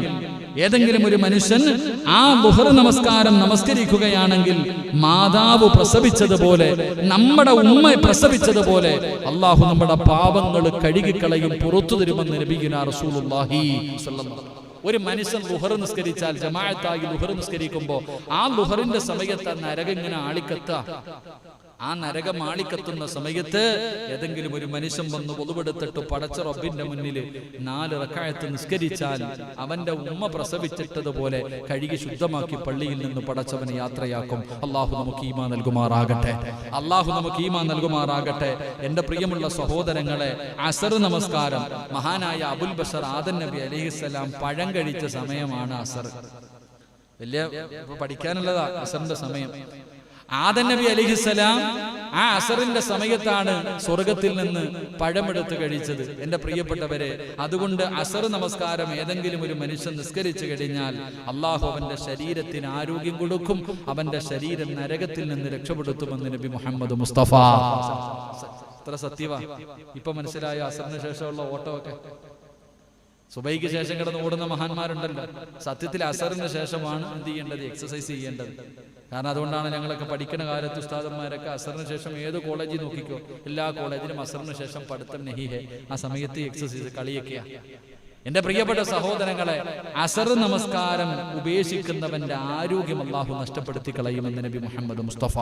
ഏതെങ്കിലും ഒരു മനുഷ്യൻ ആ ദുഹർ നമസ്കാരം നമസ്കരിക്കുകയാണെങ്കിൽ, മാതാവ് പ്രസവിച്ചതുപോലെ, നമ്മുടെ ഉമ്മ പ്രസവിച്ചതുപോലെ അള്ളാഹു നമ്മുടെ പാപങ്ങൾ കഴുകിക്കളയും, പുറത്തു തരുമെന്ന് നബിയുനാ റസൂലുള്ളാഹി സ്വല്ലല്ലാഹു അലൈഹി വസല്ലം. ഒരു മനുഷ്യൻ ലുഹർ നിസ്കരിച്ചാൽ, ജമാഅത്തായി ലുഹർ നിസ്കരിക്കുമ്പോൾ ആ ലുഹറിന്റെ സമയത്ത് നരകം ഇങ്ങനെ ആളിക്കത്ത. ആ നരകം ആളിക്കത്തുന്ന സമയത്ത് ഏതെങ്കിലും ഒരു മനുഷ്യൻ വന്ന് ഒളിവെടുത്തിട്ട് പടച്ച റബ്ബിന്റെ മുന്നിൽ 4 റക്അത്ത് നിസ്കരിച്ചാൽ അവന്റെ ഉമ്മ പ്രസവിച്ചിട്ടതുപോലെ കഴുകി ശുദ്ധമാക്കി പള്ളിയിൽ നിന്ന് പടച്ചവനെ യാത്രയാക്കും. അള്ളാഹു നമുക്ക് ഈമാൻ നൽകുമാറാകട്ടെ. അള്ളാഹു നമുക്ക് ഈമാൻ നൽകുമാറാകട്ടെ. എന്റെ പ്രിയമുള്ള സഹോദരങ്ങളെ, അസർ നമസ്കാരം, മഹാനായ അബുൽ ബഷർ ആദം നബി അലൈഹിസ്സലാം പഴം കഴിച്ച സമയമാണ് അസർ. വലിയ പഠിക്കാനുള്ളതാ അസറിന്റെ സമയം. ആദം നബി അലൈഹിസ്സലാം ആ അസറിന്റെ സമയത്താണ് സ്വർഗത്തിൽ നിന്ന് പഴമെടുത്ത് കഴിച്ചത്. എന്റെ പ്രിയപ്പെട്ടവരെ, അതുകൊണ്ട് അസർ നമസ്കാരം ഏതെങ്കിലും ഒരു മനുഷ്യൻ നിസ്കരിച്ചു കഴിഞ്ഞാൽ അള്ളാഹു അവന്റെ ശരീരത്തിന് ആരോഗ്യം കൊടുക്കും, അവന്റെ ശരീരം നരകത്തിൽ നിന്ന് രക്ഷപ്പെടുത്തുമെന്ന് നബി മുഹമ്മദ് മുസ്തഫ. എത്ര സത്യവാ. ഇപ്പൊ മനസ്സിലായ അസറിന് ശേഷമുള്ള ഓട്ടമൊക്കെ. സുബൈക്ക് ശേഷം കിടന്ന് ഓടുന്ന മഹാന്മാരുണ്ടല്ലോ. സത്യത്തിൽ അസറിന് ശേഷമാണ് എന്ത് ചെയ്യേണ്ടത്? എക്സസൈസ് ചെയ്യേണ്ടത്. കാരണം അതുകൊണ്ടാണ് ഞങ്ങളൊക്കെ പഠിക്കുന്ന കാലത്ത് ഉസ്താദന്മാരൊക്കെ അസറിന് ശേഷം ഏത് കോളേജിൽ നോക്കിക്കോ, എല്ലാ കോളേജിലും അസറിന് ശേഷം പഠിത്തം നഹിഹെ. ആ സമയത്ത് എക്സസൈസ്, കളിയൊക്കെയാ. എന്റെ പ്രിയപ്പെട്ട സഹോദരങ്ങളെ, അസർ നമസ്കാരം ഉപേക്ഷിക്കുന്നവന്റെ ആരോഗ്യം അള്ളാഹു നഷ്ടപ്പെടുത്തി കളയുമെന്ന് നബി മുഹമ്മദ് മുസ്തഫ.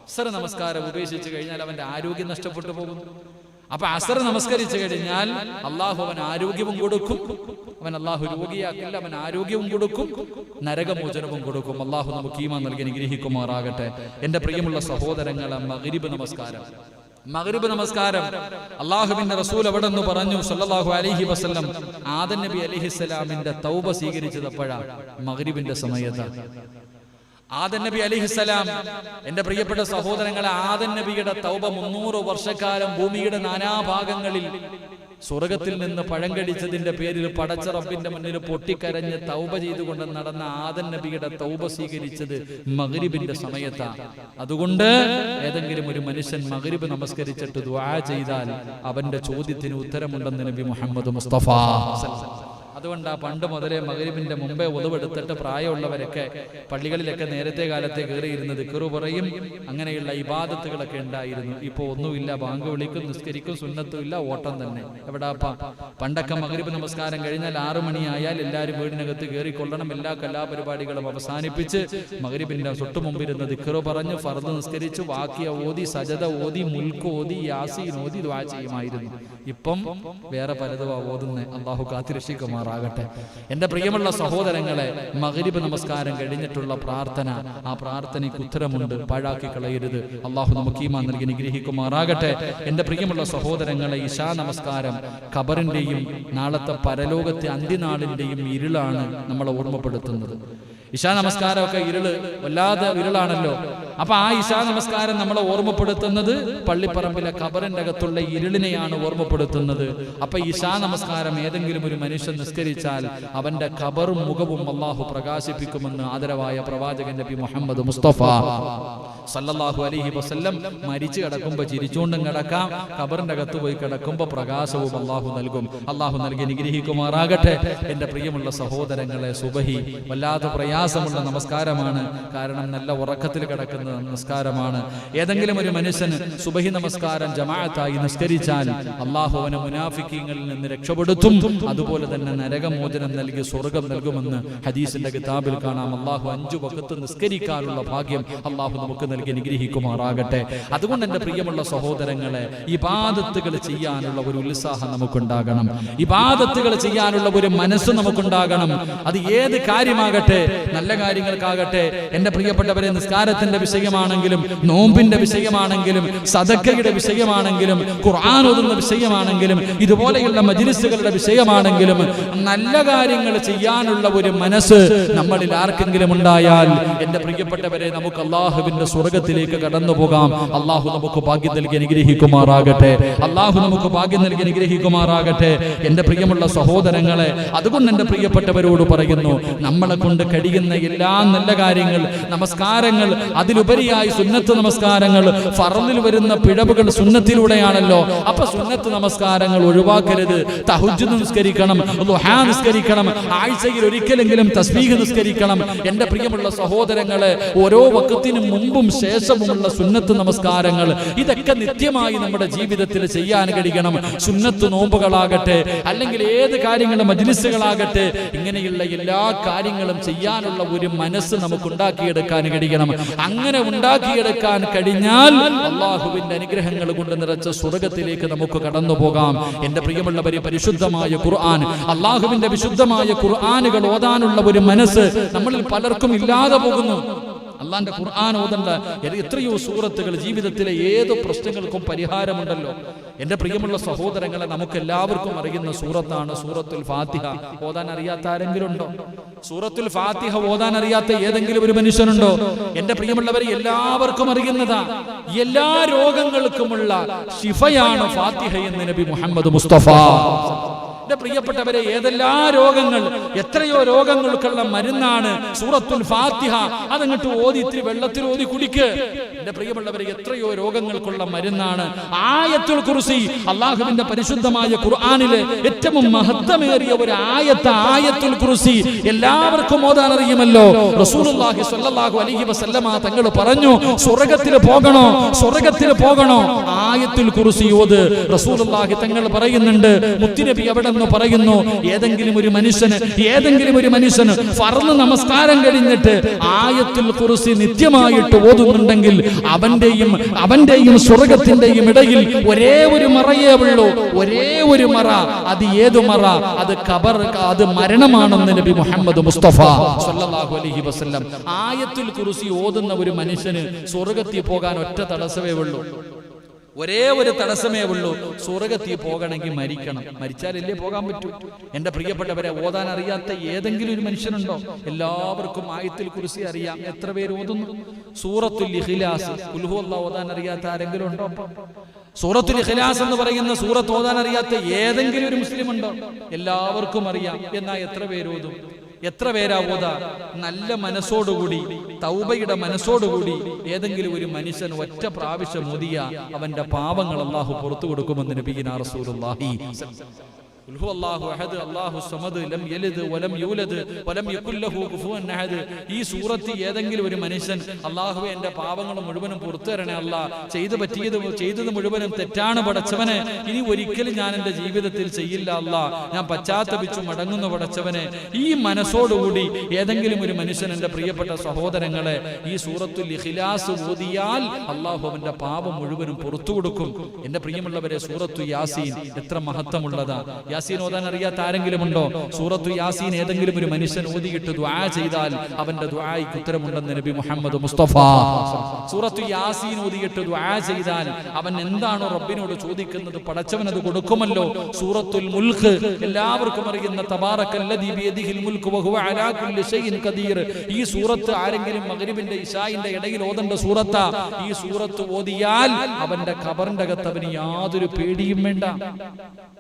അസർ നമസ്കാരം ഉപേക്ഷിച്ചു കഴിഞ്ഞാൽ അവന്റെ ആരോഗ്യം നഷ്ടപ്പെട്ടു പോകും. അപ്പൊ അസർ നമസ്കരിച്ചു കഴിഞ്ഞാൽ അള്ളാഹു അവൻ ആരോഗ്യവും കൊടുക്കും. അവൻ അള്ളാഹു രോഗിയാക്കില്ല, അവൻ ആരോഗ്യവും കൊടുക്കും, നരകമോചനവും കൊടുക്കും. അള്ളാഹു നമുക്ക് ഈമാൻ നൽകി അനുഗ്രഹിക്കുമാറാകട്ടെ. എന്റെ പ്രിയമുള്ള സഹോദരങ്ങളെ, മഗ്രിബ് നമസ്കാരം, മഗ്രിബ് നമസ്കാരം അള്ളാഹുവിന്റെ റസൂൽ അവിടെ നിന്ന് പറഞ്ഞു സല്ലല്ലാഹു അലൈഹി വസല്ലം, ആദം നബി അലൈഹിസ്സലാമിന്റെ തൗബ സ്വീകരിച്ചത് എപ്പോഴാണ്? മഗ്രിബിന്റെ സമയത്താണ്. ആദം നബി അലൈഹിസ്സലാം, എന്റെ പ്രിയപ്പെട്ട സഹോദരങ്ങളെ, ആദം നബിയുടെ തൗബ 300 വർഷക്കാലം ഭൂമിയുടെ നാനാഭാഗങ്ങളിൽ സ്വർഗത്തിൽ നിന്ന് പഴം കടിച്ചതിന്റെ പേരിൽ പടച്ച റബ്ബിന്റെ മുന്നിൽ പൊട്ടിക്കരഞ്ഞ് തൗബ ചെയ്തുകൊണ്ട് നടന്ന ആദം നബിയുടെ തൗബ സ്വീകരിച്ചത് മഗ്രിബിന്റെ സമയത്താണ്. അതുകൊണ്ട് ഏതെങ്കിലും ഒരു മനുഷ്യൻ മഗ്രിബ് നമസ്കരിച്ചിട്ട് ദുആ ചെയ്താൽ അവന്റെ ചോദ്യത്തിന് ഉത്തരമുണ്ടെന്ന് നബി മുഹമ്മദ് മുസ്തഫ. അതുകൊണ്ട് പണ്ട് മുതലേ മഗ്രിബിന്റെ മുമ്പേ ഒതുവെടുത്തിട്ട് പ്രായമുള്ളവരൊക്കെ പള്ളികളിലൊക്കെ നേരത്തെ കാലത്തെ കയറിയിരുന്നത് ദിക്റ് പറയും, അങ്ങനെയുള്ള ഇബാദത്തുകളൊക്കെ ഉണ്ടായിരുന്നു. ഇപ്പൊ ഒന്നുമില്ല. ബാങ്ക് വിളിക്കും, നിസ്കരിക്കും, സുന്നത്തും ഇല്ല, ഓട്ടം തന്നെ. എവിടാപ്പാ? പണ്ടൊക്കെ മഗ്രിബ് നമസ്കാരം കഴിഞ്ഞാൽ 6 മണിയായാൽ എല്ലാവരും വീടിനകത്ത് കയറിക്കൊള്ളണം. എല്ലാ കലാപരിപാടികളും അവസാനിപ്പിച്ച് മഗ്രിബിന്റെ തൊട്ടു മുമ്പിരുന്ന് ദിക്റ് പറഞ്ഞു, ഫർദ് നിസ്കരിച്ച്, വാക്കിയ ഓതി, സജദ ഓതി, മുൽക്ക് ഓതി, യാസീൻ ഓതി ദുആ ചെയ്യുമായിരുന്നു. ഇപ്പം വേറെ പലതും ഓതുന്നേ. അള്ളാഹു കാത്തിരക്ഷിക്കുമാറാകട്ടെ. എന്റെ പ്രിയമുള്ള സഹോദരങ്ങളെ, മഗ്രിബ് നമസ്കാരം കഴിഞ്ഞിട്ടുള്ള പ്രാർത്ഥന, ആ പ്രാർത്ഥനയ്ക്ക് ഉത്തരമുണ്ട്. പാഴാക്കി കളയരുത്. അള്ളാഹു നമുക്ക് ഈമാൻ നൽകി അനുഗ്രഹിക്കുമാറാകട്ടെ. എന്റെ പ്രിയമുള്ള സഹോദരങ്ങളെ, ഇശാ നമസ്കാരം ഖബറിന്റെയും നാളത്തെ പരലോകത്തെ അന്ത്യനാളിന്റെയും ഇരുളാണ് നമ്മളെ ഓർമ്മപ്പെടുത്തുന്നത്. ഇശാ നമസ്കാരമൊക്കെ ഇരുള്, വല്ലാതെ ഇരുളാണല്ലോ. അപ്പൊ ആ ഇശാ നമസ്കാരം നമ്മളെ ഓർമ്മപ്പെടുത്തുന്നത് പള്ളിപ്പറമ്പിലെ ഖബറിന്റെ അകത്തുള്ള ഇരുളിനെയാണ് ഓർമ്മപ്പെടുത്തുന്നത്. അപ്പൊ ഇശാ നമസ്കാരം ഏതെങ്കിലും ഒരു മനുഷ്യൻ നിസ്കരിച്ചാൽ അവന്റെ ഖബറും മുഖവും അള്ളാഹു പ്രകാശിപ്പിക്കുമെന്ന് ആദരവായ പ്രവാചകൻ നബി മുഹമ്മദ് മുസ്തഫ സല്ലല്ലാഹു അലൈഹി വസല്ലം മരിച്ചു കിടക്കുമ്പോൾ ചിരിച്ചുകൊണ്ടും കിടക്കാം, ഖബറിന്റെ അകത്ത് പോയി കിടക്കുമ്പോൾ പ്രകാശവും അള്ളാഹു നൽകും. അള്ളാഹു നൽകി അനുഗ്രഹിക്കുമാറാകട്ടെ. എൻ്റെ പ്രിയമുള്ള സഹോദരങ്ങളെ, സുബഹി വല്ലാതെ പ്രയാസമുള്ള നമസ്കാരമാണ്. കാരണം നല്ല ഉറക്കത്തിൽ കിടക്കുന്ന നമസ്കാരമാണ്. ഏതെങ്കിലും ഒരു മനുഷ്യന് സുബഹി നമസ്കാരം ജമാഅത്തായി നിസ്കരിച്ചാൽ അള്ളാഹു അവനെ മുനാഫിക്കീങ്ങളിൽ നിന്ന് രക്ഷപ്പെടുത്തും. അതുപോലെ തന്നെ നരകമോചനം നൽകി സ്വർഗം നൽകുമെന്ന് ഹദീസിന്റെ കിതാബിൽ കാണാം. അള്ളാഹു 5 വഖത്ത് നിസ്കരിക്കാനുള്ള ഭാഗ്യം അള്ളാഹു നമുക്ക് നൽകി അനുഗ്രഹിക്കുമാറാകട്ടെ. അതുകൊണ്ട് എൻ്റെ പ്രിയമുള്ള സഹോദരങ്ങളെ, ഇബാദത്തുകൾ ചെയ്യാനുള്ള ഒരു ഉത്സാഹം നമുക്കുണ്ടാകണം. ഇബാദത്തുകൾ ചെയ്യാനുള്ള ഒരു മനസ്സ് നമുക്കുണ്ടാകണം. അത് ഏത് കാര്യമാകട്ടെ, നല്ല കാര്യങ്ങൾക്കാകട്ടെ. എൻ്റെ പ്രിയപ്പെട്ടവരെ, നിസ്കാരത്തിന്റെ വിഷയമാണെങ്കിലും, നോമ്പിന്റെ വിഷയമാണെങ്കിലും, സദഖയുടെ വിഷയമാണെങ്കിലും, ഖുർആൻ ഓതുന്ന വിഷയമാണെങ്കിലും, ഇതുപോലെയുള്ള മജ്ലിസുകളുടെ വിഷയമാണെങ്കിലും, നല്ല കാര്യങ്ങൾ ചെയ്യാനുള്ള ഒരു മനസ്സ് നമ്മളിൽ ആർക്കെങ്കിലും ഉണ്ടായാൽ, എൻ്റെ പ്രിയപ്പെട്ടവരെ, നമുക്ക് അള്ളാഹുവിന്റെ സ്വർഗത്തിലേക്ക് കടന്നു പോകാം. അള്ളാഹു നമുക്ക് ഭാഗ്യം നൽകി അനുഗ്രഹിക്കുമാറാകട്ടെ. അള്ളാഹു നമുക്ക് ഭാഗ്യം നൽകി അനുഗ്രഹിക്കുമാറാകട്ടെ. എൻ്റെ പ്രിയമുള്ള സഹോദരങ്ങളെ, അതുകൊണ്ട് എൻ്റെ പ്രിയപ്പെട്ടവരോട് പറയുന്നു, നമ്മളെ കൊണ്ട് കഴിയുന്ന എല്ലാ നല്ല കാര്യങ്ങൾ, നമസ്കാരങ്ങൾ, അതിലുപരിയായി സുന്നത്ത് നമസ്കാരങ്ങൾ, ഫർളിൽ വരുന്ന പിഴവുകൾ സുന്നത്തിലൂടെയാണല്ലോ. അപ്പൊ സുന്നത്ത് നമസ്കാരങ്ങൾ ഒഴിവാക്കരുത്. തഹജ്ജുദ് നിസ്കരിക്കണം, ദുഹാ നിസ്കരിക്കണം, ആഴ്ചയിൽ ഒരിക്കലെങ്കിലും തസ്ബീഹ് നിസ്കരിക്കണം. എൻ്റെ പ്രിയമുള്ള സഹോദരങ്ങളെ, ഓരോ വഖത്തിനും മുമ്പും ശേഷവുമുള്ള സുന്നത്ത് നമസ്കാരങ്ങൾ, ഇതൊക്കെ നിത്യമായി നമ്മുടെ ജീവിതത്തിൽ ചെയ്യാൻ കഴിയണം. സുന്നത്ത് നോമ്പുകളാകട്ടെ, അല്ലെങ്കിൽ ഏത് കാര്യങ്ങളും മജ്ലിസുകളാകട്ടെ, ഇങ്ങനെയുള്ള എല്ലാ കാര്യങ്ങളും ചെയ്യാനുള്ള ഒരു മനസ്സ് നമുക്ക് ഉണ്ടാക്കിയെടുക്കാൻ കഴിയണം. അങ്ങനെ ഉണ്ടാക്കിയെടുക്കാൻ കഴിഞ്ഞാൽ അള്ളാഹുവിന്റെ അനുഗ്രഹങ്ങൾ കൊണ്ട് നിറച്ച സ്വർഗത്തിലേക്ക് നമുക്ക് കടന്നു പോകാം. എൻ്റെ പ്രിയമുള്ളവരെ, പരിശുദ്ധമായ ഖുർആൻ, അള്ളാഹുവിന്റെ വിശുദ്ധമായ ഖുർആനുകൾ ഓതാനുള്ള ഒരു മനസ്സ് നമ്മളിൽ പലർക്കും ഇല്ലാതെ പോകുന്നു. അള്ളാന്റെ ഖുർആൻ ഓതണ്ട എത്രയോ സൂറത്തുകൾ, ജീവിതത്തിലെ ഏത് പ്രശ്നങ്ങൾക്കും പരിഹാരമുണ്ടല്ലോ. എൻ്റെ പ്രിയമുള്ള സഹോദരങ്ങളെ, നമുക്ക് എല്ലാവർക്കും അറിയുന്ന സൂറത്താണ് സൂറത്തുൽ ഫാത്തിഹ. ഓതാൻ അറിയാത്ത ആരെങ്കിലും ഉണ്ടോ? സൂറത്തുൽ ഫാത്തിഹ ഓതാൻ അറിയാത്ത ഏതെങ്കിലും ഒരു മനുഷ്യനുണ്ടോ? എൻ്റെ പ്രിയമുള്ളവരെ, എല്ലാവർക്കും അറിയുന്നതാ. എല്ലാ രോഗങ്ങൾക്കുമുള്ള ശിഫയാണ് ഫാത്തിഹ എന്ന് നബി മുഹമ്മദ് മുസ്തഫ. എൻ്റെ പ്രിയപ്പെട്ടവരെ, ഏതെല്ലാം രോഗങ്ങൾ, എത്രയോ രോഗങ്ങൾക്കുള്ള മരുന്നാണ് സൂറത്തുൽ ഫാത്തിഹ. അതങ്ങോട്ട് ഓതി ഇത്തിരി വെള്ളത്തിൽ ഓതി കുടിക്ക്. എൻ്റെ പ്രിയമുള്ളവരെ, എത്രയോ രോഗങ്ങൾക്കുള്ള മരുന്നാണ് ആയത്തുൽ കുർസി. അള്ളാഹുവിന്റെ പരിശുദ്ധമായ ഖുർആനിലെ ഏറ്റവും മഹത്വമേറിയ ഒരു ആയത്തുൽ കുർസി എല്ലാവർക്കും ഓതാൻ അറിയുമല്ലോ. റസൂലുള്ളാഹി സ്വല്ലല്ലാഹു അലൈഹി വസല്ലമ തങ്ങൾ പറഞ്ഞു, സ്വർഗ്ഗത്തിൽ പോകണോ ആയത്തുൽ കുർസി ഓത്. റസൂലുള്ളാഹി തങ്ങൾ പറയുന്നുണ്ട്, മുത്തുനബി അവിടെ പറയുന്നു, ഏതെങ്കിലും ഒരു മനുഷ്യന് ഫർള് നമസ്കാരം കഴിഞ്ഞിട്ട് ആയത്തുൽ കുർസി നിത്യമായിട്ട് ഓതുന്നുണ്ടെങ്കിൽ അവന്റെയും സ്വർഗത്തിന്റെയും ഇടയിൽ ഒരേ ഒരു മറയേ ഉള്ളൂ. ഒരേ ഒരു മറ. അത് ഏതു മറ? അത് മരണമാണെന്ന് നബി മുഹമ്മദ് മുസ്തഫ സ്വല്ലല്ലാഹു അലൈഹി വസല്ലം. ആയത്തുൽ കുർസി ഓതുന്ന ഒരു മനുഷ്യന് സ്വർഗത്തിൽ പോകാൻ ഒറ്റ തടസ്സമേ ഉള്ളൂ. ഒരേ ഒരു തടസ്സമേ ഉള്ളൂ. സ്വർഗത്തിൽ പോകണമെങ്കിൽ മരിക്കണം. മരിച്ചാലല്ലേ പോകാൻ പറ്റൂ. എൻ്റെ പ്രിയപ്പെട്ടവരെ, ഓതാൻ അറിയാത്ത ഏതെങ്കിലും ഒരു മനുഷ്യനുണ്ടോ? എല്ലാവർക്കും ആയത്തുൽ കുർസി അറിയാം. എത്ര പേര് ഓതുന്നു? സൂറത്തുൽ ഇഖ്ലാസ്, ഖുൽ ഹുവല്ലാഹു ഓതാൻ അറിയാത്ത ആരെങ്കിലും ഉണ്ടോ? സൂറത്തുൽ ഇഖ്ലാസ് എന്ന് പറയുന്ന സൂറത്ത് ഓതാൻ അറിയാത്ത ഏതെങ്കിലും ഒരു മുസ്ലിം ഉണ്ടോ? എല്ലാവർക്കും അറിയാം. എന്നാൽ എത്ര പേര് ഓതും? എത്ര പേരാ ഓതാ? നല്ല മനസ്സോടുകൂടി, തൗബയുടെ മനസ്സോടുകൂടി ഏതെങ്കിലും ഒരു മനുഷ്യൻ ഒറ്റ പ്രാവശ്യം ഓതിയ അവന്റെ പാപങ്ങൾ അല്ലാഹു പുറത്തു കൊടുക്കുമെന്ന് നബിയിനാ റസൂലുള്ളാഹി. ഖുൽ ഹുവല്ലാഹു അഹദ് അല്ലാഹു സമദ് ലം യലിദ് വലം യൂലദ് വലം യകുൽ ലഹു കുഫുവൻ അഹദ്. ഈ സൂറത്ത് ഏതെങ്കിലും ഒരു മനുഷ്യൻ, അല്ലാഹുവേ എൻ്റെ പാപങ്ങൾ മുഴുവനും പുറത്തു തരണേ അല്ലാ, ചെയ്തത് മുഴുവനും തെറ്റാണ് പടച്ചവനെ, ഇനി ഒരിക്കലും ഞാൻ എൻ്റെ ജീവിതത്തിൽ ചെയ്യില്ല അല്ലാ, ഞാൻ പശ്ചാത്തപിച്ചു മടങ്ങുന്നു പടച്ചവനെ, ഈ മനസ്സോടുകൂടി ഏതെങ്കിലും ഒരു മനുഷ്യൻ, എൻ്റെ പ്രിയപ്പെട്ട സഹോദരങ്ങളെ, ഈ സൂറത്തുൽ ഇഖ്ലാസ് ഓതിയാൽ അല്ലാഹു അവന്റെ പാപം മുഴുവനും പുറത്തു കൊടുക്കും. എൻ്റെ പ്രിയമുള്ളവരെ, സൂറത്തു യാസീൻ എത്ര മഹത്വമുള്ളതാ. യാസീൻ ഓതാൻ അറിയാത്ത ആരെങ്കിലും ഉണ്ടോ? സൂറത്തു യാസീൻ ഏതെങ്കിലും ഒരു മനുഷ്യൻ ഓതിയിട്ട് ദുആ ചെയ്താൽ അവന്റെ ദുആയ്ക്ക് ഉത്തരമുണ്ടെന്ന് നബി മുഹമ്മദ് മുസ്തഫ. സൂറത്തു യാസീൻ ഓതിയിട്ട് ദുആ ചെയ്താൽ അവൻ എന്താണോ റബ്ബിനോട് ചോദിക്കുന്നത് പടച്ചവൻ അത് കൊടുക്കുമല്ലോ. സൂറത്തുൽ മുൽഖ് എല്ലാവർക്കും അറിയുന്ന തബാറക്കല്ലദീ ബിയദിഹിൽ മുൽഖു വഹുവ അലാ കുല്ലി ഷൈഇൻ ഖദീർ. ഈ സൂറത്ത് ആരെങ്കിലും മഗ്രിബിന്റെ ഇശാഇന്റെ ഇടയിൽ ഓതേണ്ട സൂറത്താ. ഈ സൂറത്ത് ഓതിയാൽ അവന്റെ ഖബറിന്റെ അകത്ത് അവന് യാതൊരു പേടിയും വേണ്ട.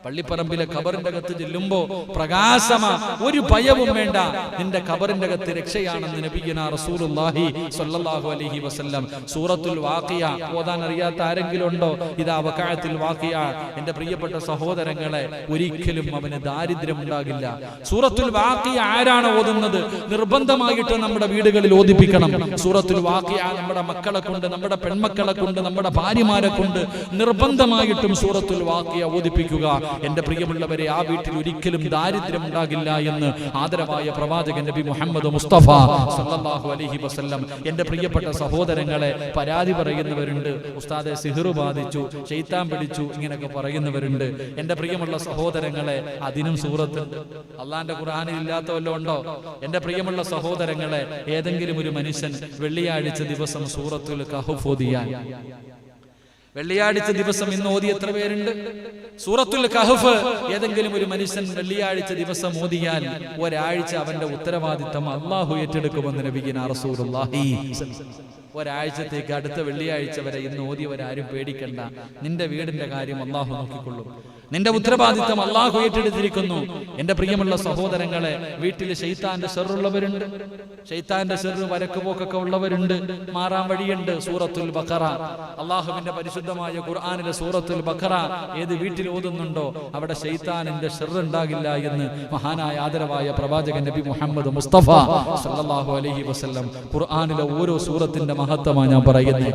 പള്ളിപ്പറമ്പിലെ ഖബറിന്റെ അകത്ത് ചെല്ലുമ്പോ പ്രകാശമാ, ഒരു ഭയവും വേണ്ട, നിന്റെ ഖബറിന്റെ അകത്ത് രക്ഷയാണെന്ന് നബിയുനാ റസൂലുള്ളാഹി സ്വല്ലല്ലാഹു അലൈഹി വസല്ലം. സൂറത്തുൽ വാഖിയ ഓതാൻ അറിയാത്ത ആരെങ്കിലും ഉണ്ടോ? ഇദാ വഖഅത്തിൽ വാഖിയ. എന്റെ പ്രിയപ്പെട്ട സഹോദരങ്ങളെ, ഒരിക്കലും അവന് ദാരിദ്ര്യം ഉണ്ടാകില്ല. സൂറത്തുൽ വാഖിയ ആരാണ് ഓതുന്നത്? നിർബന്ധമായിട്ട് നമ്മുടെ വീടുകളിൽ ഓതിപ്പിക്കണം. സൂറത്തുൽ വാഖിയ നമ്മുടെ മക്കളെ കൊണ്ട്, നമ്മുടെ പെൺമക്കളെ കൊണ്ട്, നമ്മുടെ ഭാര്യമാരെ കൊണ്ട് നിർബന്ധമായിട്ടും സൂറത്തുൽ വാഖിയ ഓതിപ്പിക്കുക. എന്റെ പ്രിയമുള്ളവരെ, ആ വീട്ടിൽ ഒരിക്കലും ദാരിദ്ര്യം ഉണ്ടാകില്ല എന്ന് ആദരവായ പ്രവാചകൻ നബി മുഹമ്മദ് മുസ്തഫ സല്ലല്ലാഹു അലൈഹി വസല്ലം. എന്റെ പ്രിയപ്പെട്ട സഹോദരങ്ങളെ, പരാതി പറയുന്നവരുണ്ട്, ഉസ്താദെ സിഹ്റ് ബാധിച്ചു, ശൈത്താൻ പിടിച്ചു, ഇങ്ങനെയൊക്കെ പറയുന്നവരുണ്ട്. എന്റെ പ്രിയമുള്ള സഹോദരങ്ങളെ, അതിനും സൂറത്തുണ്ട്. അള്ളാന്റെ ഖുർആനിൽ ഇല്ലാത്ത വല്ലതും ഉണ്ടോ? എന്റെ പ്രിയമുള്ള സഹോദരങ്ങളെ, ഏതെങ്കിലും ഒരു മനുഷ്യൻ വെള്ളിയാഴ്ച ദിവസം സൂറത്തുൽ കഹ്ഫ് ഓതിയാൽ, വെള്ളിയാഴ്ച ദിവസം ഇന്ന് ഓതി എത്ര പേരുണ്ട്? സൂറത്തുൽ കഹ്ഫ് ഏതെങ്കിലും ഒരു മനുഷ്യൻ വെള്ളിയാഴ്ച ദിവസം ഓതിയാൽ ഒരാഴ്ച അവന്റെ ഉത്തരവാദിത്തം അല്ലാഹു ഏറ്റെടുക്കുമെന്ന് നബിയുനാ റസൂലുള്ളാഹി. ഒരാഴ്ചത്തേക്ക്, അടുത്ത വെള്ളിയാഴ്ച വരെ ഇന്ന് ഓതിയവരാരും പേടിക്കണ്ട. നിന്റെ വീടിന്റെ കാര്യം അല്ലാഹു നോക്കിക്കൊള്ളും. നിന്റെ ഉത്തരവാദിത്തം അല്ലാഹു ഏറ്റെടുത്തിരിക്കുന്നു. എന്റെ പ്രിയമുള്ള സഹോദരങ്ങളെ, വീട്ടിൽ ശൈത്താന്റെ ശർറുള്ളവരുണ്ട്, ശൈത്താന്റെ ശർറ് വരക്കുപോക്കൊക്കെ ഉള്ളവരുണ്ട്. മാറാൻ വഴിയുണ്ട്. സൂറത്തുൽ ബഖറ, അല്ലാഹുവിന്റെ പരിശുദ്ധമായ ഖുർആനിലെ സൂറത്തുൽ ബഖറ ഏത് വീട്ടിൽ ഓതുന്നുണ്ടോ അവിടെ ശൈത്താനിന്റെ ശർറ് ഉണ്ടാകില്ല എന്ന് മഹാനായ ആദരവായ പ്രവാചകൻ നബി മുഹമ്മദ് മുസ്തഫ സല്ലല്ലാഹു അലൈഹി വസല്ലം. ഖുർആനിലെ ഓരോ സൂറത്തിന്റെ മഹത്വമാണ് ഞാൻ പറയുന്നത്.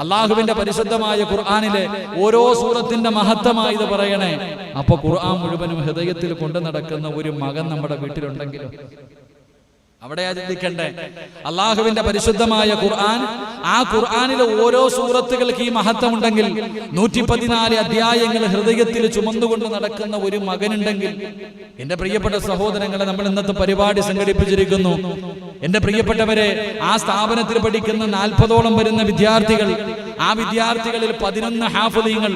അല്ലാഹുവിന്റെ പരിശുദ്ധമായ ഖുർആനിലെ ഓരോ സൂറത്തിന്റെ മഹത്വമായി ഇത് പറയണേ. അപ്പൊ ഖുർആൻ മുഴുവനും ഹൃദയത്തിൽ കൊണ്ടു നടക്കുന്ന ഒരു മകൻ നമ്മുടെ വീട്ടിലുണ്ടെങ്കിലും അവിടെ ചിന്തിക്കണ്ടേ. അള്ളാഹുവിന്റെ പരിശുദ്ധമായ ഖുർആൻ, ആ ഖുർആനിലെ ഓരോ സൂറത്തുകൾക്ക് ഈ മഹത്വം ഉണ്ടെങ്കിൽ, 114 അധ്യായങ്ങൾ ഹൃദയത്തിൽ ചുമന്നുകൊണ്ട് നടക്കുന്ന ഒരു മകനുണ്ടെങ്കിൽ, എന്റെ പ്രിയപ്പെട്ട സഹോദരങ്ങളെ, നമ്മൾ ഇന്നത്തെ പരിപാടി സംഘടിപ്പിച്ചിരിക്കുന്നു. എന്റെ പ്രിയപ്പെട്ടവരെ, ആ സ്ഥാപനത്തിൽ പഠിക്കുന്ന 40ഓളം വരുന്ന വിദ്യാർത്ഥികൾ, ആ വിദ്യാർത്ഥികളിൽ 11 ഹാഫിളീങ്ങൾ.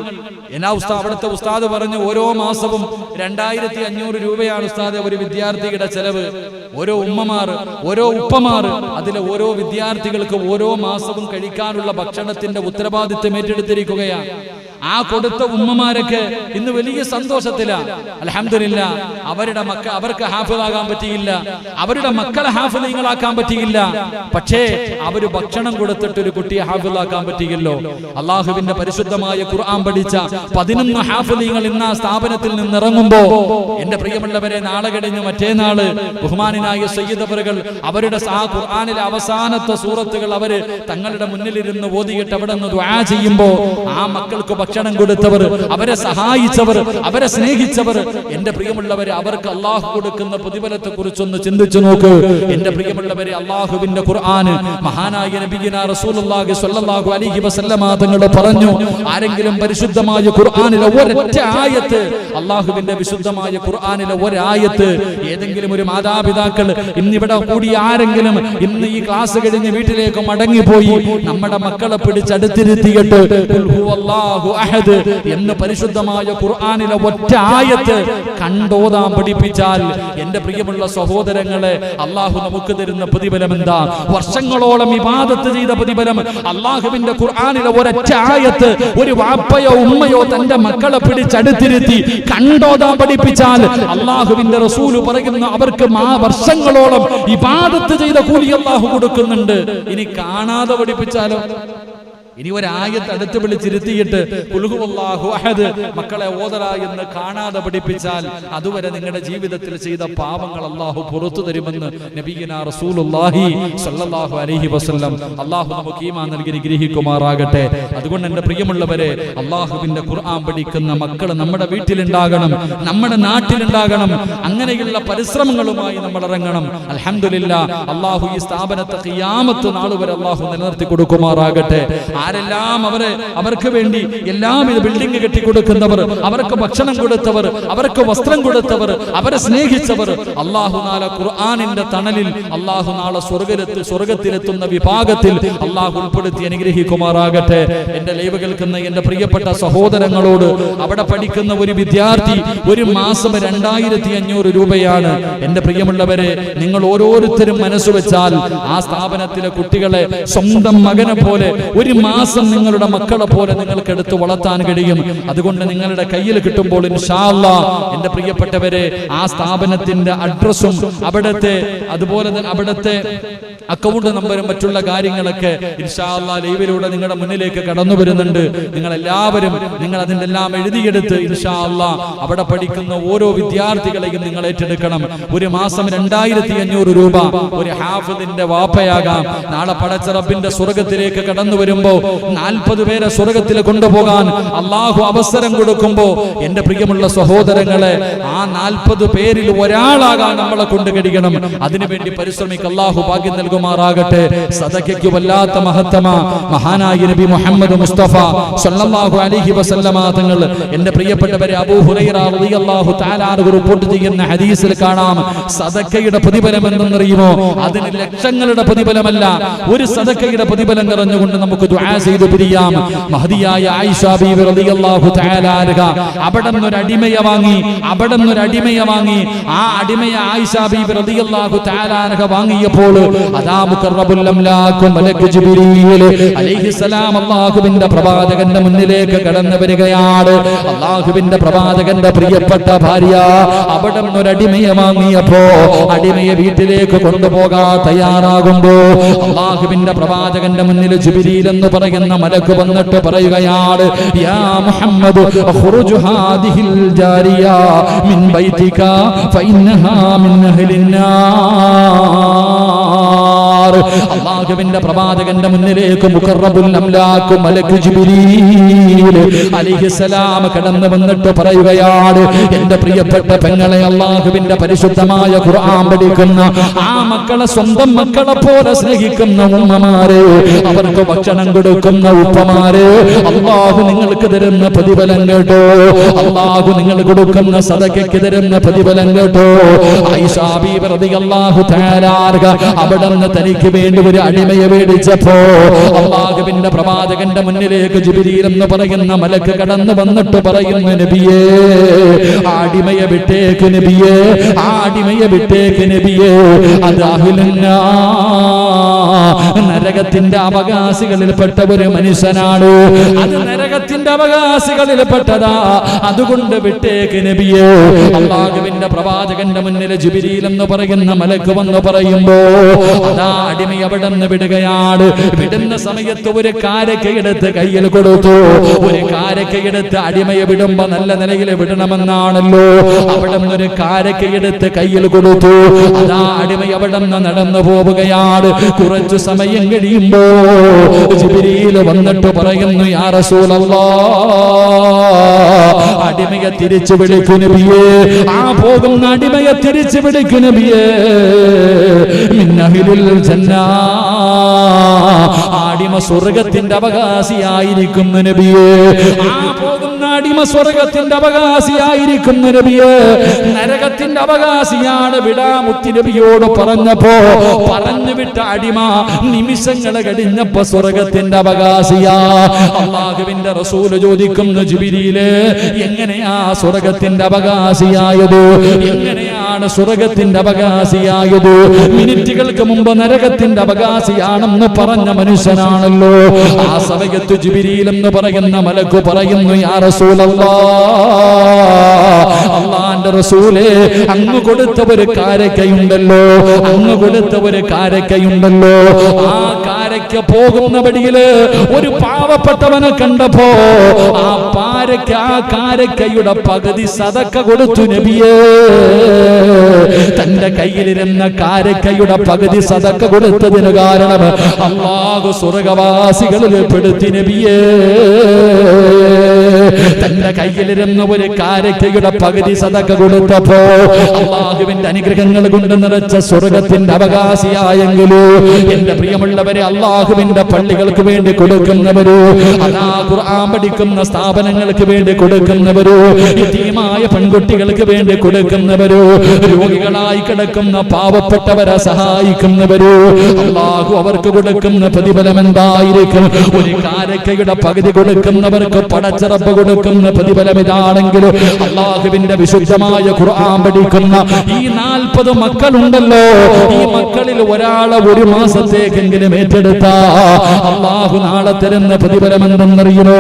എന്നാ അവിടുത്തെ ഉസ്താദ് പറഞ്ഞു, ഓരോ മാസവും 2500 രൂപയാണ് ഉസ്താദ് ഒരു വിദ്യാർത്ഥിയുടെ ചെലവ്. ഓരോ ഉമ്മമാർ, ഓരോ ഉപ്പമാർ, അതിലെ ഓരോ വിദ്യാർത്ഥികൾക്ക് ഓരോ മാസവും കഴിക്കാനുള്ള ഭക്ഷണത്തിന്റെ ഉത്തരവാദിത്വം ഏറ്റെടുത്തിരിക്കുകയാണ്. ആ കൊടുത്ത ഉമ്മമാരൊക്കെ ഇന്ന് വലിയ സന്തോഷത്തിലാണ്. അൽഹംദുലില്ലാ, അവർക്ക് ഹാഫിളാകാൻ പറ്റിയില്ല, അവരുടെ മക്കളെ ഹാഫിളീങ്ങളാക്കാൻ പറ്റിയില്ല. പക്ഷേ അവര് ഭക്ഷണം കൊടുത്തിട്ട് ഒരു കുട്ടിയെ ഹാഫിളാക്കാൻ പറ്റിയല്ലോ. അള്ളാഹുവിന്റെ പരിശുദ്ധമായ ഖുർആൻ പഠിച്ച 11 ഹാഫിളീങ്ങൾ ഇന്ന് ആ സ്ഥാപനത്തിൽ നിന്ന് ഇറങ്ങുമ്പോ, എന്റെ പ്രിയമുള്ളവരെ, നാളെ കഴിഞ്ഞ് മറ്റേനാള് ബഹുമാനായ സയ്യിദ് അവറുകൾ അവരുടെ ആ ഖുർആനിലെ അവസാനത്തെ സൂറത്തുകൾ അവര് തങ്ങളുടെ മുന്നിലിരുന്ന് ഓതിയിട്ട് അവിടെ നിന്ന് ദുആ ചെയ്യുമ്പോ, ആ മക്കൾക്ക് ഭക്ഷണം കൊടുത്തവർ, അവരെ സഹായിച്ചവർ, അവരെ സ്നേഹിച്ചവർ, എന്റെ പ്രിയമുള്ളവരെ, അവർക്ക് അള്ളാഹു കൊടുക്കുന്ന പ്രതിഫലത്തെ കുറിച്ചൊന്ന് ചിന്തിച്ചു നോക്ക്. എന്റെ പ്രിയമുള്ളവരെ, അള്ളാഹുവിന്റെ ഖുർആന് മഹാനായ നബിയുനാ റസൂലുള്ളാഹി സ്വല്ലല്ലാഹു അലൈഹി വസല്ലമ തങ്ങൾ പറഞ്ഞു, ആരെങ്കിലും പരിശുദ്ധമായ ഖുർആനിലെ ഒരൊറ്റ ആയത്ത്, അള്ളാഹുവിന്റെ വിശുദ്ധമായ ഖുർആനിലെ ഒരായത്ത്, ഏതെങ്കിലും ഒരു മാതാപിതാക്കൾ ഇന്നിവിടെ കൂടി ആരെങ്കിലും ഇന്ന് ഈ ക്ലാസ് കഴിഞ്ഞ് വീട്ടിലേക്ക് മടങ്ങിപ്പോയി നമ്മുടെ മക്കളെ പിടിച്ചടുത്തിരുത്തിയിട്ട് എന്ന് പരിശുദ്ധമായ ഖുർആനിലെ ഒറ്റ ആയത്ത് കണ്ടോതാൻ പഠിപ്പിച്ചാൽ, എന്റെ പ്രിയമുള്ള സഹോദരങ്ങളെ, അള്ളാഹു നമുക്ക് തരുന്ന പ്രതിഫലം എന്താ? വർഷങ്ങളോളം ഇബാദത്ത് ചെയ്ത പ്രതിഫലം. അള്ളാഹുവിന്റെ ഖുർആനിലെ ഒരൊറ്റ ആയത്ത് ഒരു വാപ്പയോ ഉമ്മയോ തന്റെ മക്കളെ പിടിച്ചടുത്തിരുത്തി കണ്ടോതാൻ പഠിപ്പിച്ചാൽ, അള്ളാഹുവിന്റെ റസൂല് പറയുന്ന അവർക്ക് വർഷങ്ങളോളം ഇബാദത്ത് ചെയ്ത കൂലി അള്ളാഹു കൊടുക്കുന്നുണ്ട്. ഇനി കാണാതെ പഠിപ്പിച്ചാലോ? ഇനി ഒരായത്ത് അടുത്ത് വിളിച്ചിരുത്തിയിട്ട് ഖുൽഹു വല്ലാഹു അഹദ് മക്കളെ ഓതറ എന്ന് കാണാതെ പഠിപ്പിച്ചാൽ, അതുവരെ നിങ്ങളുടെ ജീവിതത്തിൽ ചെയ്ത പാപങ്ങൾ അല്ലാഹു പുറത്തു തരുമെന്ന് നബിയുനാ റസൂലുള്ളാഹി സ്വല്ലല്ലാഹു അലൈഹി വസല്ലം. അല്ലാഹു നമുക്ക് ഈമാൻ നൽകി അനുഗ്രഹിക്കുമാറാകട്ടെ. അതുകൊണ്ട് എന്റെ പ്രിയമുള്ളവരെ, അല്ലാഹുവിന്റെ ഖുർആൻ പഠിക്കുന്ന മക്കൾ നമ്മുടെ വീട്ടിലുണ്ടാകണം, നമ്മുടെ നാട്ടിലുണ്ടാകണം. അങ്ങനെയുള്ള പരിശ്രമങ്ങളുമായി നമ്മൾ ഇറങ്ങണം. അൽഹംദുലില്ലാഹ്, അല്ലാഹു ഈ സ്ഥാപനത്തെ ഖിയാമത്ത് നാൾ വരെ അല്ലാഹു നിലനിർത്തി കൊടുക്കുമാറാകട്ടെ. ആരെല്ലാം അവർക്ക് വേണ്ടി എല്ലാവിധ ബിൽഡിംഗ് കെട്ടിക്കൊടുക്കുന്നവർ, അവർക്ക് ഭക്ഷണം കൊടുത്തവർ, അവർക്ക് വസ്ത്രം കൊടുത്തവർ, അവരെ സ്നേഹിച്ചവർ, അല്ലാഹു നാളെ ഖുർആനിന്റെ തണലിൽ അല്ലാഹു നാളെ സ്വർഗത്തിലെത്തുന്ന വിഭാഗത്തിൽ അല്ലാഹു ഉൾപ്പെടുത്തി അനുഗ്രഹിക്കുമാറാകട്ടെ. എന്റെ ലൈവ് കേൾക്കുന്ന എന്റെ പ്രിയപ്പെട്ട സഹോദരങ്ങളോട്, അവിടെ പഠിക്കുന്ന ഒരു വിദ്യാർത്ഥി ഒരു മാസം 2500 രൂപയാണ്. എന്റെ പ്രിയമുള്ളവരെ, നിങ്ങൾ ഓരോരുത്തരും മനസ്സുവെച്ചാൽ ആ സ്ഥാപനത്തിലെ കുട്ടികളെ സ്വന്തം മകനെ പോലെ ഒരു മാസം നിങ്ങളുടെ മക്കളെ പോലെ നിങ്ങൾക്ക് എടുത്ത് വളർത്താൻ കഴിയും. അതുകൊണ്ട് നിങ്ങളുടെ കയ്യിൽ കിട്ടുമ്പോൾ ഇൻഷാ അല്ലാഹ് എന്റെ പ്രിയപ്പെട്ടവരെ ആ സ്ഥാപനത്തിന്റെ അഡ്രസ്സും അതുപോലെ തന്നെ അവിടുത്തെ അക്കൗണ്ട് നമ്പറും മറ്റുള്ള കാര്യങ്ങളൊക്കെ ഇൻഷാ അല്ലാഹ് ലൈവിലൂടെ നിങ്ങളുടെ മുന്നിലേക്ക് കടന്നു വരുന്നുണ്ട്. നിങ്ങൾ എല്ലാവരും അതിന്റെ എല്ലാം എഴുതിയെടുത്ത് ഇൻഷാ അല്ലാഹ് അവിടെ പഠിക്കുന്ന ഓരോ വിദ്യാർത്ഥികളെയും നിങ്ങൾ ഏറ്റെടുക്കണം. ഒരു മാസം 2500 രൂപ ഒരു ഹാഫിദിന്റെ വാപ്പയാകാം. നാളെ പടച്ച റബ്ബിന്റെ സ്വർഗത്തിലേക്ക് കടന്നു വരുമ്പോ 40 പേരെ സ്വർഗത്തിൽ കൊണ്ടുപോകാൻ അള്ളാഹു അവസരം കൊടുക്കുമ്പോ എന്റെ പ്രിയമുള്ള സഹോദരങ്ങളെ ആ 40 പേരിൽ ഒരാളാകാൻ നമ്മളെ കൊണ്ട് കഴിയണം. അതിനുവേണ്ടി പരിശ്രമിക്കുക. അള്ളാഹു ഭാഗ്യം നൽകുമാറാകട്ടെ. സദഖയ്ക്ക് വല്ലാത്ത മഹത്തമ മഹാനായ നബി മുഹമ്മദ് മുസ്തഫ സല്ലല്ലാഹു അലൈഹി വസല്ലമ തങ്ങൾ എന്റെ പ്രിയപ്പെട്ടവരെ അബൂ ഹുറൈറ റളിയല്ലാഹു തആല അൻഹു റിപ്പോർട്ട് ചെയ്യുന്ന ഹദീസിൽ കാണാം സദഖയുടെ പ്രതിഫലം എന്തെന്നറിയുമോ? അതിന് ലക്ഷങ്ങളുടെ പ്രതിഫലമല്ല, ഒരു സദഖയുടെ പ്രതിഫലം നിറഞ്ഞുകൊണ്ട് നമുക്ക് ദുആ ചെയ്തു പിരിയാം. മഹദിയായ ആയിഷ ബീവി റളിയല്ലാഹു തആല അൻഹ അവിടുന്ന് ഒരു അടിമയെ വാങ്ങി ആ അടിമയെ ആയിഷ ബീവി റളിയല്ലാഹു തആല അൻഹ വാങ്ങിയപ്പോൾ അദാ മുഖറബുൽ അംലാഖ് മലക്ക് ജിബ്രീൽ അലൈഹിസ്സലാം അല്ലാഹുവിന്റെ പ്രവാചകന്റെ മുന്നിലേക്ക് കടന്നു വരികയാണ്. അല്ലാഹുവിന്റെ പ്രവാചകന്റെ പ്രിയപ്പെട്ട ഭാര്യ അവിടുന്ന് ഒരു അടിമയെ വാങ്ങിയപ്പോ അടിമയെ വീട്ടിലേക്ക് കൊണ്ടുപോകാൻ തയ്യാറാകുമ്പോ അല്ലാഹുവിന്റെ പ്രവാചകന്റെ മുന്നിൽ ജിബ്രീൽ എന്ന് പറയുന്ന മലക്ക് വന്നിട്ട് പറയുകയാണ്, യാ മുഹമ്മദ് ഖുറുജ് ഹാദിഹിൽ ജാരിയ മിൻ ബൈതിക ഫഇന്നഹാ മിൻ അഹ്ലിന്നാർ. അല്ലാഹുവിന്റെ പ്രവാചകന്റെ മുന്നിലേക്ക് മുഖറബുൽ അംലാഖ് മലക്ക് ജിബ്രീൽ അലൈഹിസ്സലാം കടന്നു വന്നിട്ട് പറയുകയാണ്, എന്റെ പ്രിയപ്പെട്ട പെങ്ങളെ, അല്ലാഹുവിന്റെ പരിശുദ്ധമായ ഖുർആൻ പഠിക്കുന്ന ആ മക്കളെ സ്വന്തം മക്കളെ പോലെ സ്നേഹിക്കുന്ന ഉമ്മമാരെ, അവർക്ക് ഭക്ഷണം കൊടുക്കുന്ന ഉപ്പമാരെ, അല്ലാഹു നിങ്ങൾക്ക് തരുന്ന പ്രതിഫലം കേട്ടോ. അല്ലാഹു നിങ്ങൾ കൊടുക്കുന്ന സദഖയ്ക്ക് തരുന്ന പ്രതിഫലം കേട്ടോ. ആയിഷ ബീവി റളിയല്ലാഹു തആല അൻഹ അവിടുന്ന് തനിക്ക് വേണ്ടി ഒരു അടിമയെ മേടിച്ചപ്പോ അല്ലാഹുവിന്റെ പ്രവാചകന്റെ മുന്നിലേക്ക് ജിബ്രീൽ എന്ന് പറയുന്ന മലക്ക് കടന്നു വന്നിട്ട് പറയുന്നു, നബിയേ അടിമയെ വിട്ടേക്ക് നബിയേ, അടിമയെ വിട്ടേക്ക് നബിയേ, അത് അഹ്ലുന്നാ നരകത്തിന്റെ അവകാശികളിൽപ്പെട്ട ഒരു മനുഷ്യനാണ്, അത് നരകത്തിന്റെ അവകാശികളിൽപ്പെട്ടതാ, അതുകൊണ്ട് വിട്ടേക്ക് നബിയേ. അല്ലാഹുവിന്റെ പ്രവാചകന്റെ മുന്നിൽ ജിബ്രീൽ എന്ന് പറയുന്ന മലക്ക് വന്ന് പറയുമ്പോ അതാ അടിമ അവിടെ നിന്ന് വിടുകയാണ്. വിടുന്ന സമയത്ത് ഒരു കാരക്കയെടുത്ത് കയ്യിൽ കൊടുത്തു. ഒരു കാരക്കയെടുത്ത് അടിമയെ വിടുമ്പോ നല്ല നിലയിൽ വിടണമെന്നാണല്ലോ. അവിടെ നിന്നൊരു കാരക്കയെടുത്ത് കയ്യിൽ കൊടുത്തു. അതാ അടിമ അവിടെ നിന്ന് നടന്നു പോവുകയാണ്. കുറച്ചു സമയം കഴിയുമ്പോ ജിബ്രീൽ വന്നിട്ട് പറയുന്നു, യാ റസൂലല്ലാഹ്, അടിമയെ തിരിച്ചു വിളിക്കു നബിയേ, ആ പോകുന്ന അടിമയെ തിരിച്ചു വിളിക്കു നബിയേ, മിൻ അഹ്ലിൽ ജന്ന, അടിമ സ്വർഗത്തിന്റെ അവകാശിയായിരിക്കുന്നു നബിയേ, ആ പോകുന്ന അടിമ സ്വർഗത്തിന്റെ അവകാശിയായിരിക്കുന്നു നബിയേ, നരകത്തിന്റെ അവകാശിയാണ് വിടാമുത്തി നബിയോട് പറഞ്ഞപ്പോ പറഞ്ഞു വിട്ട അടിമ നിമിഷങ്ങൾ കഴിഞ്ഞപ്പോ സ്വർഗത്തിന്റെ അവകാശിയാ. അല്ലാഹുവിന്റെ റസൂൽ ചോദിക്കുന്നു, ജിബ്രീലേ എങ്ങനെയാ സ്വർഗത്തിന്റെ അവകാശിയായത്? എങ്ങനെയാണ് സ്വർഗത്തിന്റെ അവകാശിയായത്? മിനിറ്റുകൾക്ക് മുമ്പ് നരകത്തിന്റെ അവകാശിയാണെന്ന് പറഞ്ഞ മനുഷ്യനാണല്ലോ. ആ സമയത്ത് ജിബ്രീൽ എന്ന് പറയുന്ന മലക്ക് പറയുന്നു, യാ റസൂലല്ലാഹ്, അല്ലാഹുവിന്റെ റസൂലേ, അങ്ങ് കൊടുത്ത ഒരു കാരക്കയുണ്ടല്ലോ, അങ്ങ് കൊടുത്ത ഒരു കാരക്കയുണ്ടല്ലോ, ആ കാരക്ക പോകുന്ന വഴിയില് ഒരു പാവപ്പെട്ടവനെ കണ്ടപ്പോ ആ കാരക്കയുടെ പകുതി സദക്ക കൊടുത്തു നബിയേ. തന്റെ കയ്യിലിരുന്ന കാരക്കയുടെ പകുതി സദക്ക കൊടുത്തതിന് കാരണം അല്ലാഹു സ്വർഗവാസികളിൽ പെടുത്തി നബിയേ. തന്റെ കയ്യിലിരുന്ന ഒരു കാരക്കയുടെ പകുതി സദക്ക കൊടുത്തപ്പോ അല്ലാഹുവിന്റെ അനുഗ്രഹങ്ങൾ കൊണ്ട് നിറച്ച സ്വർഗത്തിന്റെ അവകാശിയായെങ്കിലോ എന്റെ പ്രിയമുള്ളവരെ, അല്ലാഹുവിന്റെ പള്ളികൾക്ക് വേണ്ടി കൊടുക്കുന്നവരോ, അതാ ഖുർആൻ പഠിക്കുന്ന സ്ഥാപനങ്ങൾക്ക് വേണ്ടി കൊടുക്കുന്നവരോ, യതീമായ പെൺകുട്ടികൾക്ക് വേണ്ടി കൊടുക്കുന്നവരോ, രോഗികളായി കിടക്കുന്ന പാവപ്പെട്ടവരെ സഹായിക്കുന്നവരോ, അല്ലാഹു അവർക്ക് കൊടുക്കുന്ന പ്രതിഫലം എന്തായിരിക്കും? ഒരു കാരക്കയുടെ പകുതി കൊടുക്കുന്നവർക്ക് പടച്ച റബ്ബ് കൊടുക്കുന്ന കൊടുക്കുന്ന പ്രതിഫലം ഇതാണെങ്കിൽ അള്ളാഹുവിന്റെ വിശുദ്ധമായ ഖുർആൻ പഠിക്കുന്ന ഈ 40 മക്കളുണ്ടല്ലോ, ഈ മക്കളിൽ ഒരാളെ ഒരു മാസത്തേക്കെങ്കിലും ഏറ്റെടുത്ത അള്ളാഹു നാളെ തരുന്ന പ്രതിഫലം എന്തെന്നറിയുമോ?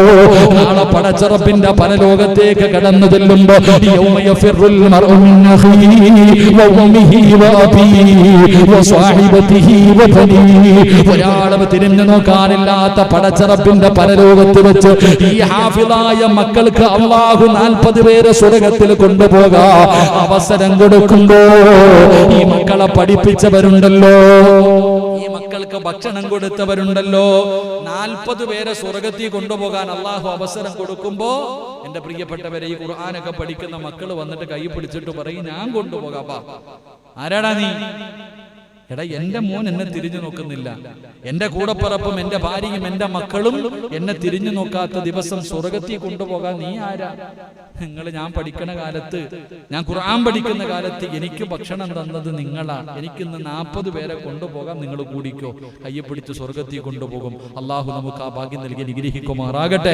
നാളെ പടച്ചറപ്പിന്റെ പരലോകത്തേക്ക് കടന്നു ചെല്ലുമ്പോ യൗമ യഫിറുൽ മർഉ മിൻ അഖീഹി വ ഉമ്മിഹി വ അബീഹി വ സ്വഹിബതിഹി വ ബനീഹി. ഒരാളും തിരിഞ്ഞു നോക്കാനില്ലാത്ത പടച്ചറപ്പിന്റെ പരലോകത്ത് വെച്ച് ഈ ഹാഫിളായ മക്കൾക്ക് അള്ളാഹു 40 പേരെ സ്വർഗ്ഗത്തിൽ കൊണ്ടുപോകാൻ അവസരം കൊടുക്കുമ്പോ ഈ മക്കളെ പഠിപ്പിച്ചവരുണ്ടല്ലോ, ഈ മക്കൾക്ക് ഭക്ഷണം കൊടുത്തവരുണ്ടല്ലോ, 40 പേരെ സ്വർഗ്ഗത്തിൽ കൊണ്ടുപോകാൻ അള്ളാഹു അവസരം കൊടുക്കുമ്പോ എന്റെ പ്രിയപ്പെട്ടവരെ ഈ ഖുർആനൊക്കെ പഠിക്കുന്ന മക്കൾ വന്നിട്ട് കൈ പിടിച്ചിട്ട് പറയും ഞാൻ കൊണ്ടുപോകാം. ആരാടാ നീ? എടാ എന്റെ മോൻ എന്നെ തിരിഞ്ഞു നോക്കുന്നില്ല, എന്റെ കൂടപ്പിറപ്പും എന്റെ ഭാര്യയും എന്റെ മക്കളും എന്നെ തിരിഞ്ഞു നോക്കാത്ത ദിവസം സ്വർഗ്ഗത്തിൽ കൊണ്ടുപോകാൻ നീ ആരാ? നിങ്ങൾ ഞാൻ പഠിക്കുന്ന കാലത്ത്, ഞാൻ ഖുർആൻ പഠിക്കുന്ന കാലത്ത് എനിക്ക് ഭക്ഷണം തന്നത് നിങ്ങളാ. എനിക്കിന്ന് 40 പേരെ കൊണ്ടുപോകാൻ നിങ്ങൾ കൂടിക്കോ, കയ്യെ പിടിച്ച് സ്വർഗ്ഗത്തിൽ കൊണ്ടുപോകും. അള്ളാഹു നമുക്ക് ആ ഭാഗ്യം നൽകി അനുഗ്രഹിക്കുമാറാകട്ടെ.